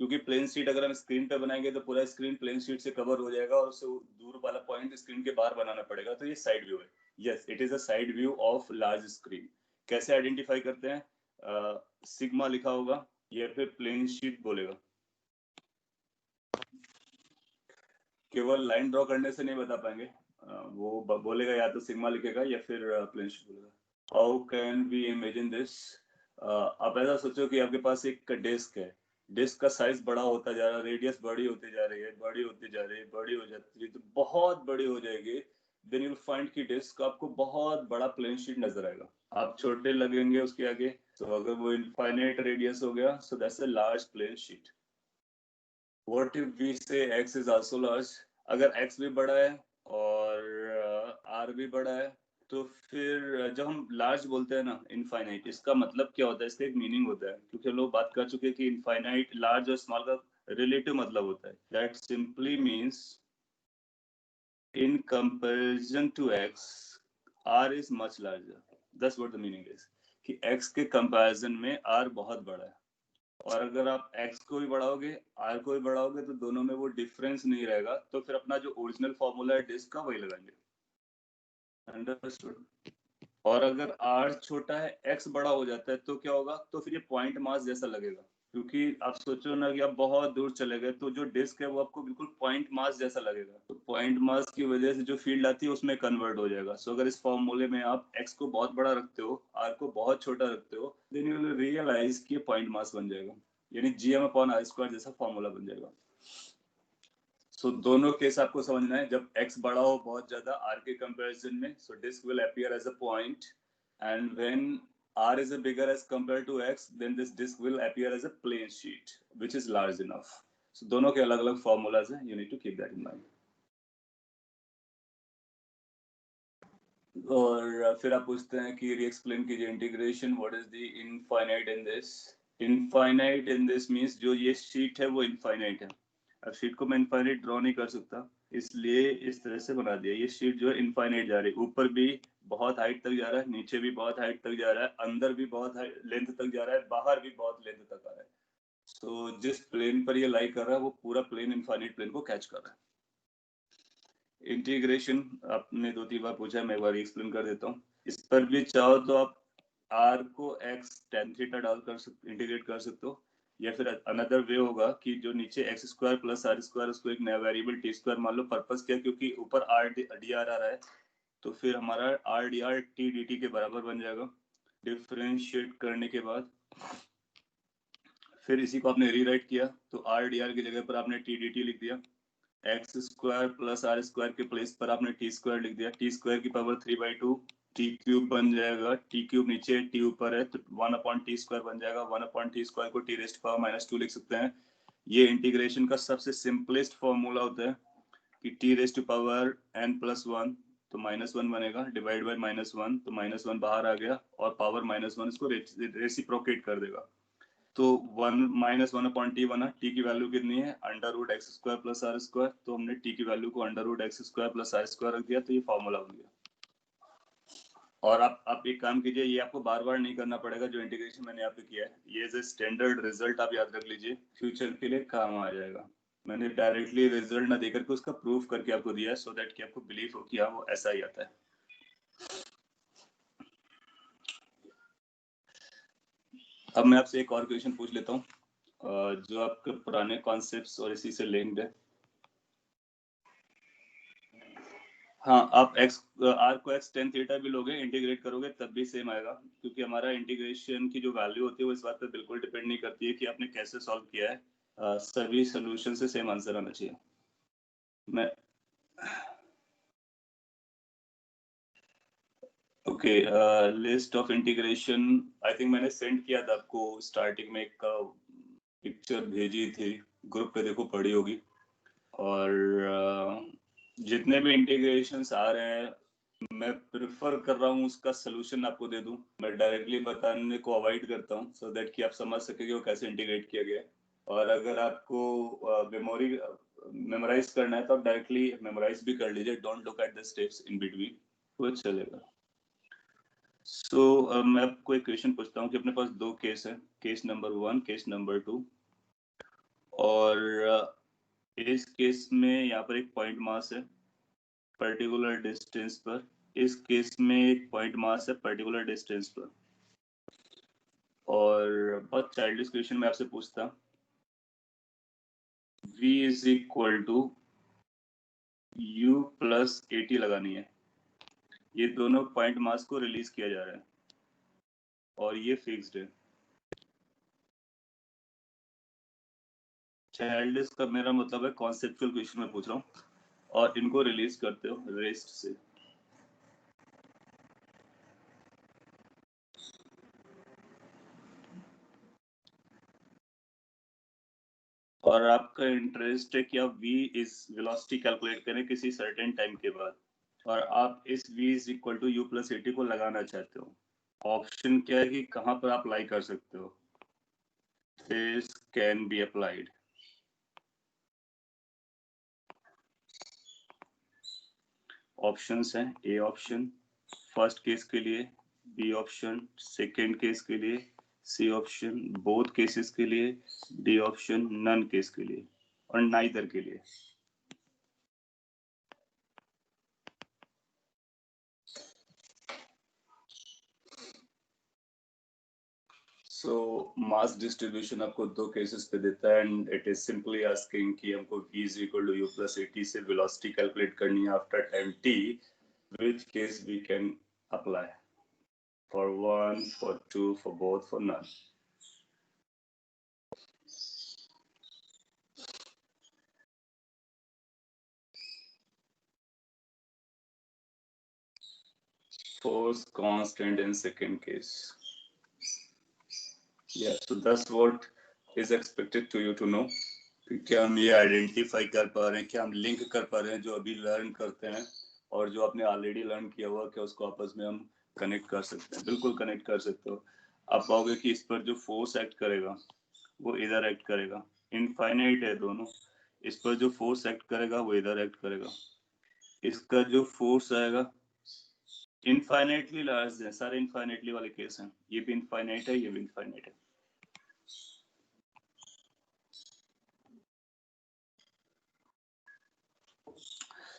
क्योंकि प्लेन शीट अगर हम स्क्रीन पे बनाएंगे तो पूरा स्क्रीन प्लेन शीट से कवर हो जाएगा और उससे दूर वाला पॉइंट स्क्रीन के बाहर बनाना पड़ेगा, तो ये साइड व्यू है। Yes, it is a side view of large screen. कैसे आइडेंटिफाई करते हैं? सिग्मा लिखा होगा या फिर प्लेन शीट बोलेगा। केवल लाइन ड्रॉ करने से नहीं बता पाएंगे, वो बोलेगा या तो सिग्मा लिखेगा या फिर प्लेन शीट बोलेगा। How can we imagine this? आप ऐसा सोचो कि आपके पास एक डिस्क है, डिस्क का साइज बड़ा होता जा रहा है, रेडियस बड़ी होती जा रही है, बड़ी होती जा रही है, बड़ी हो जाती है, तो बहुत बड़ी हो जाएगी। देन यू विल फाइंड कि डिस्क आपको बहुत बड़ा प्लेन शीट नजर आएगा। आप छोटे लगेंगे उसके आगे, तो अगर वो इनफाइनाइट रेडियस हो गया, so that's a large plane sheet. What if we say x is also large? अगर x भी बड़ा है और r भी बड़ा है, तो फिर जब हम लार्ज बोलते हैं ना इनफाइनाइट, इसका मतलब क्या होता है? इसका एक मीनिंग होता है, क्योंकि हम लोग बात कर चुके हैं कि इनफाइनाइट, लार्ज और स्मॉल का रिलेटिव मतलब होता है। That simply means in comparison to x r is much larger. That's what the meaning is, कि x के कंपैरिजन में r बहुत बड़ा है। और अगर आप x को भी बढ़ाओगे r को भी बढ़ाओगे तो दोनों में वो डिफरेंस नहीं रहेगा, तो फिर अपना जो ओरिजिनल फॉर्मूला है डिस्क का वही लगाएंगे। अंडरस्टूड? और अगर r छोटा है x बड़ा हो जाता है तो क्या होगा? तो फिर ये पॉइंट मास जैसा लगेगा, क्योंकि आप सोचो ना कि आप बहुत दूर चले गए तो जो डिस्क है वो आपको बिल्कुल पॉइंट मास जैसा लगेगा, तो पॉइंट मास की वजह से जो फील्ड आती है उसमें कन्वर्ट हो जाएगा। सो अगर इस फॉर्मूले में आप x को बहुत बड़ा रखते हो, r को बहुत छोटा रखते हो, देन यू विल रियलाइज कि पॉइंट मास बन जाएगा, यानी gm/r² जैसा फॉर्मूला बन जाएगा। सो दोनों केस आपको समझना है, जब x बड़ा हो बहुत ज्यादा r के कंपैरिजन में, so disc will appear as a point, and when r is a bigger as compared to x, then this disk will appear as a plane sheet which is large enough. So दोनों के अलग अलग formulas हैं, you need to keep that in mind. और फिर आप पूछते हैं कि री-एक्सप्लेन कीजिए integration, what is the infinite in this? Infinite in this means जो ये शीट है वो इनफाइनाइट है। अब शीट को मैं इनफाइनाइट ड्रॉ नहीं कर सकता, इसलिए इस तरह से बना दिया। ये शीट जो है इनफाइनाइट जा रही है, ऊपर भी बहुत हाइट तक जा रहा है, नीचे भी बहुत हाइट तक जा रहा है, अंदर भी बहुत लेंथ तक जा रहा है, बाहर भी बहुत लेंथ तक आ रहा है। तो जिस प्लेन पर ये लाई कर रहा है वो पूरा प्लेन इनफाइनाइट प्लेन को कैच कर रहा है। इंटीग्रेशन आपने 2-3 बार पूछा है, मैं एक बार एक्सप्लेन कर देता हूँ। इस पर भी चाहो तो आप r को x tan थीटा डाल कर इंटीग्रेट कर सकते हो, या फिर अनदर वे होगा कि जो नीचे x² प्लस r² उसको एक नया वेरिएबल t² मान लो। पर्पस क्या? क्योंकि ऊपर dr आ रहा है, तो फिर हमारा r dr t dt के बराबर बन जाएगा। डिफरेंशिएट करने के बाद फिर इसी को आपने रीराइट किया, तो r dr की जगह पर आपने t dt लिख दिया। x² प्लस r² के प्लेस पर आपने t² लिख दिया, t² की पावर 3/2, t³ बन जाएगा, t³ नीचे t ऊपर है तो 1/t² बन जाएगा। 1/t² को t⁻² लिख सकते हैं। ये इंटीग्रेशन का सबसे सिंपलेस्ट फॉर्मूला होता है कि t⁻n+1 तो -1 बनेगा, डिवाइड बाय -1 तो -1 बाहर आ गया, और पावर -1 इसको रेसिप्रोकेट कर देगा, तो 1 - 1/t बना। t की वैल्यू कितनी है? √x² प्लस r², तो हमने t की वैल्यू को √x² प्लस r² रख दिया, तो ये फॉर्मूला बन गया। और आप एक काम कीजिए, ये आपको बार बार नहीं करना पड़ेगा, जो इंटीग्रेशन मैंने यहाँ पे किया है ये एज ए स्टैंडर्ड रिजल्ट आप याद रख लीजिए, फ्यूचर के लिए काम आ जाएगा। मैंने डायरेक्टली रिजल्ट ना देकर के उसका प्रूफ करके आपको दिया है, सो दैट कि आपको बिलीव हो कि हाँ वो ऐसा ही आता है। अब मैं आपसे एक और क्वेश्चन पूछ लेता हूँ जो आपके पुराने कॉन्सेप्ट्स और इसी से लिंक्ड है। हाँ, आप x r को x tan थीटा भी लोगे, इंटीग्रेट करोगे तब भी सेम आएगा, क्योंकि हमारा इंटीग्रेशन की जो वैल्यू होती है वो इस बात पे बिल्कुल डिपेंड नहीं करती है कि आपने कैसे सॉल्व किया है। सभी सोल्यूशन से सेम आंसर आना चाहिए। मैं okay, list of integration I think मैंने सेंड किया था आपको, स्टार्टिंग में एक पिक्चर भेजी थी ग्रुप पे, देखो पड़ी होगी। और जितने भी इंटीग्रेशंस आ रहे हैं मैं प्रेफर कर रहा हूँ उसका सोल्यूशन आपको दे दूं। मैं डायरेक्टली बताने को अवॉइड करता हूँ, सो दैट कि आप समझ सके कि वो कैसे इंटीग्रेट किया गया है। और अगर आपको मेमोरी मेमोराइज करना है तो आप डायरेक्टली मेमोराइज भी कर लीजिए, don't look at the steps in between, वो चलेगा। सो मैं आपको एक क्वेश्चन पूछता हूँ कि अपने पास दो केस है, केस नंबर 1, केस नंबर 2। और इस केस में यहाँ पर एक पॉइंट मास है पर्टिकुलर डिस्टेंस पर, इस केस में एक पॉइंट मास है पर्टिकुलर डिस्टेंस पर। और बहुत चाइल्डिश क्वेश्चन मैं आपसे पूछता, v is equal to u plus AT लगानी है। ये दोनों पॉइंट मास को रिलीज किया जा रहा है और ये फिक्स्ड है। चाइल्डिश का मेरा मतलब है कॉन्सेप्चुअल क्वेश्चन मैं पूछ रहा हूँ, और इनको रिलीज करते हो रेस्ट से। और आपका इंटरेस्ट है कि आप v इज वेलोसिटी कैलकुलेट करें किसी सर्टेन टाइम के बाद, और आप इस v is equal to u plus AT को लगाना चाहते हो। ऑप्शन क्या है कि कहाँ पर आप अप्लाई कर सकते हो, this can be applied. Options हैं, ए ऑप्शन फर्स्ट केस के लिए, बी ऑप्शन सेकेंड केस के लिए, सी ऑप्शन बोथ केसेस के लिए, डी ऑप्शन नन केस के लिए, और नाइदर के लिए। सो मास डिस्ट्रीब्यूशन आपको दो केसेस पे देता है, and it is simply asking कि हमको v is equal to u plus AT से वेलोसिटी कैलकुलेट करनी है after time t, which case we can apply for one, for two, for both, for none. Force constant in second case. Yeah, so that's what is expected to you to know. क्या हम ये identify कर पा रहे हैं, क्या हम link कर पा रहे हैं जो अभी लर्न करते हैं और जो आपने ऑलरेडी लर्न किया हुआ, क्या उसको आपस में हम कनेक्ट कर सकते हैं? बिल्कुल कनेक्ट कर सकते हो। आप पाओगे कि इस पर जो फोर्स एक्ट करेगा वो इधर एक्ट करेगा, इनफाइनाइट है दोनों। इस पर जो फोर्स एक्ट करेगा वो इधर एक्ट करेगा। इसका जो फोर्स आएगा इनफाइनाइटली लार्ज है, सारे इनफाइनाइटली वाले केस हैं, ये भी इनफाइनाइट है, ये भी इनफाइनाइट है।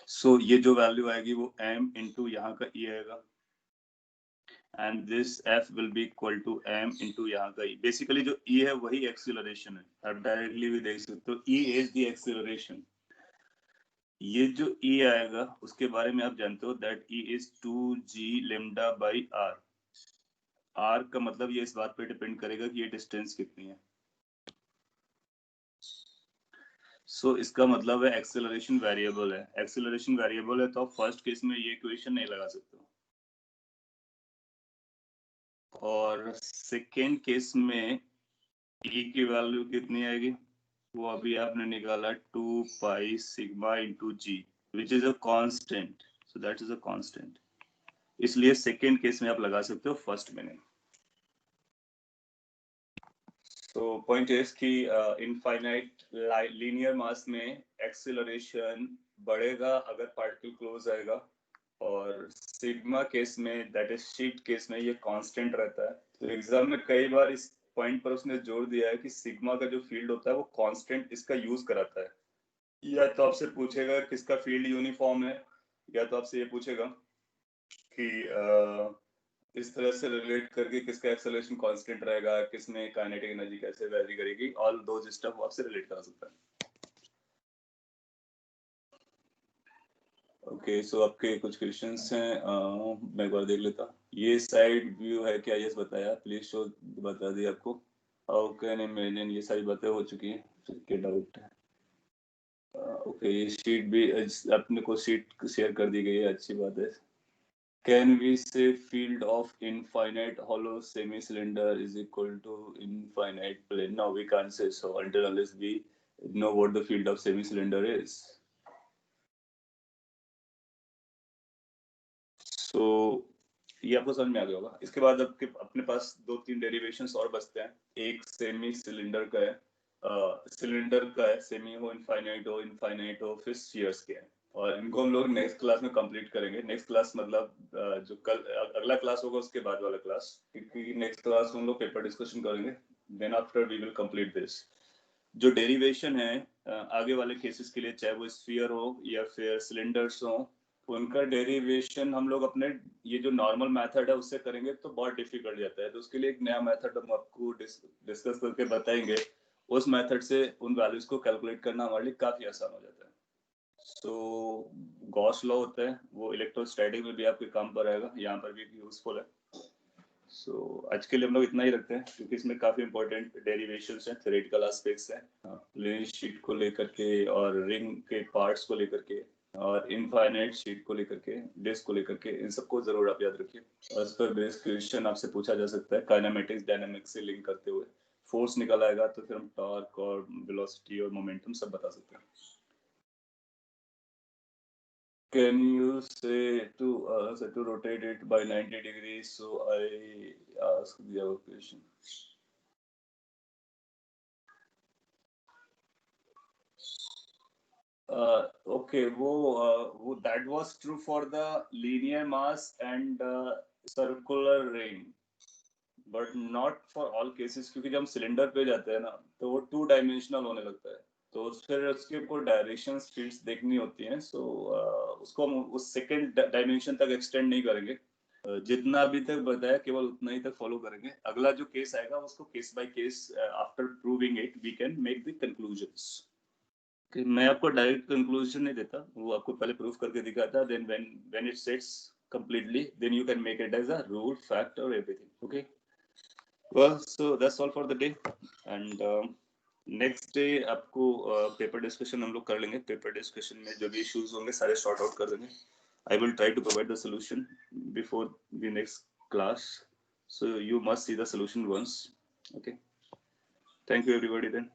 सो ये जो वैल्यू आएगी वो m इंटू यहाँ का e आएगा, and this f will be equal to m into यहाँ का e। बेसिकली जो e है वही एक्सीलरेशन है, आप डायरेक्टली भी देख सकते हो, e इज द एक्सीलरेशन। ये जो e आएगा उसके बारे में आप जानते हो, that e is 2g lambda by r। r का मतलब ये इस बात पे डिपेंड करेगा कि ये डिस्टेंस कितनी है। सो इसका मतलब है एक्सेलरेशन वेरिएबल है, एक्सेलरेशन वेरिएबल है तो आप फर्स्ट केस में ये इक्वेशन नहीं लगा सकते हो। और सेकेंड केस में e की वैल्यू कितनी आएगी, वो अभी आपने निकाला 2 pi sigma into g, which is a constant, so that is a constant, इसलिए सेकेंड केस में आप लगा सकते हो, फर्स्ट में नहीं। तो पॉइंट इज कि इनफाइनाइट लीनियर मास में एक्सेलरेशन बढ़ेगा अगर पार्टिकल क्लोज आएगा, और सिग्मा केस में, दैट इज शीट केस में, ये कांस्टेंट रहता है। तो एग्जाम में कई बार इस पॉइंट पर उसने जोर दिया है कि सिग्मा का जो फील्ड होता है वो कांस्टेंट इसका यूज कराता है। या तो आपसे पूछेगा किसका फील्ड यूनिफॉर्म है, या तो आपसे ये पूछेगा कि इस तरह से रिलेट करके किसका एक्सेलरेशन कांस्टेंट रहेगा, किसमें काइनेटिक एनर्जी कैसे वैरी करेगी, ऑल दो स्टफ आपसे रिलेट करा सकता है। ओके ओके सो आपके कुछ क्वेश्चंस हैं, मैं एक बार देख लेता हूँ। ये साइड व्यू है क्या? यस बताया, प्लीज शो बता दी आपको। हाउ कैन इमेजिन, ये सारी बातें हो चुकी हैं, फिर क्या डाउट है? ओके ये शीट भी अपने को शीट शेयर कर दी गई है, अच्छी बात है। Can we say field of infinite hollow semi-cylinder is equal to infinite plane? No, we can't say so until unless we know what the field of semi-cylinder is. So ये आपको समझ में आ गया होगा। इसके बाद आपके अपने पास 2-3 डेरिवेशंस और बचते हैं। एक सेमी सिलेंडर का है, सिलेंडर का है, सेमी हो, इनफाइनाइट हो, फिर स्फीयर्स के हैं। और इनको हम लोग नेक्स्ट क्लास में कंप्लीट करेंगे। नेक्स्ट क्लास मतलब जो कल अगला क्लास होगा उसके बाद वाला क्लास, क्योंकि नेक्स्ट क्लास में हम लोग पेपर डिस्कशन करेंगे। Then after we will complete this. जो डेरिवेशन है आगे वाले केसेस के लिए, चाहे वो स्फीयर हो या फिर सिलेंडर्स हो, उनका डेरिवेशन हम लोग अपने ये जो नॉर्मल मेथड है उससे करेंगे तो बहुत डिफिकल्ट जाता है। तो उसके लिए एक नया मेथड हम आपको डिस्कस करके बताएंगे। उस मेथड से उन वैल्यूज को कैलकुलेट करना हमारे लिए काफी आसान हो जाता है। सो गॉस लॉ होता है, वो इलेक्ट्रोस्टैटिक में भी आपके काम पर आएगा, यहाँ पर भी यूजफुल है। सो आज के लिए हम लोग इतना ही रखते हैं, क्योंकि इसमें काफी इंपॉर्टेंट डेरिवेशंस हैं, थ्योरेटिकल एस्पेक्ट्स हैं, प्लेन शीट को लेकर के और रिंग के पार्ट्स को लेकर के और इनफाइनाइट शीट को लेकर के, डिस्क को लेकर के, इन सबको जरूर आप याद रखिए। और इस पर बेस्ड क्वेश्चन आपसे पूछा जा सकता है काइनेमेटिक्स डायनामिक्स से लिंक करते हुए। फोर्स निकल आएगा तो फिर हम टॉर्क और वेलोसिटी और मोमेंटम सब बता सकते हैं। Can you say to rotate it by 90 degrees? So I ask the other question. Okay, वो that was true for the linear mass and circular ring, but not for all cases, क्योंकि जब हम cylinder पे जाते हैं ना तो वो 2 डायमेंशनल होने लगता है, तो फिर उसके ऊपर डायरेक्शन फील्ड्स देखनी होती हैं। सो उसको हम उस सेकंड डायमेंशन तक एक्सटेंड नहीं करेंगे। जितना अभी तक बताया केवल उतना ही तक फॉलो करेंगे। अगला जो केस आएगा उसको case by case, after proving it we can make the conclusions. कि मैं आपको डायरेक्ट कंक्लूजन नहीं देता, वो आपको पहले प्रूफ करके दिखाता, then when it sets completely, then you can make it as a rule, fact or everything. Okay, well, so that's all for the day, and next day आपको पेपर डिस्कशन हम लोग कर लेंगे। पेपर डिस्कशन में जो भी issues होंगे सारे सॉर्ट आउट कर देंगे। I will try to provide the solution before the next class, so you must see the solution once. Okay, thank you everybody then.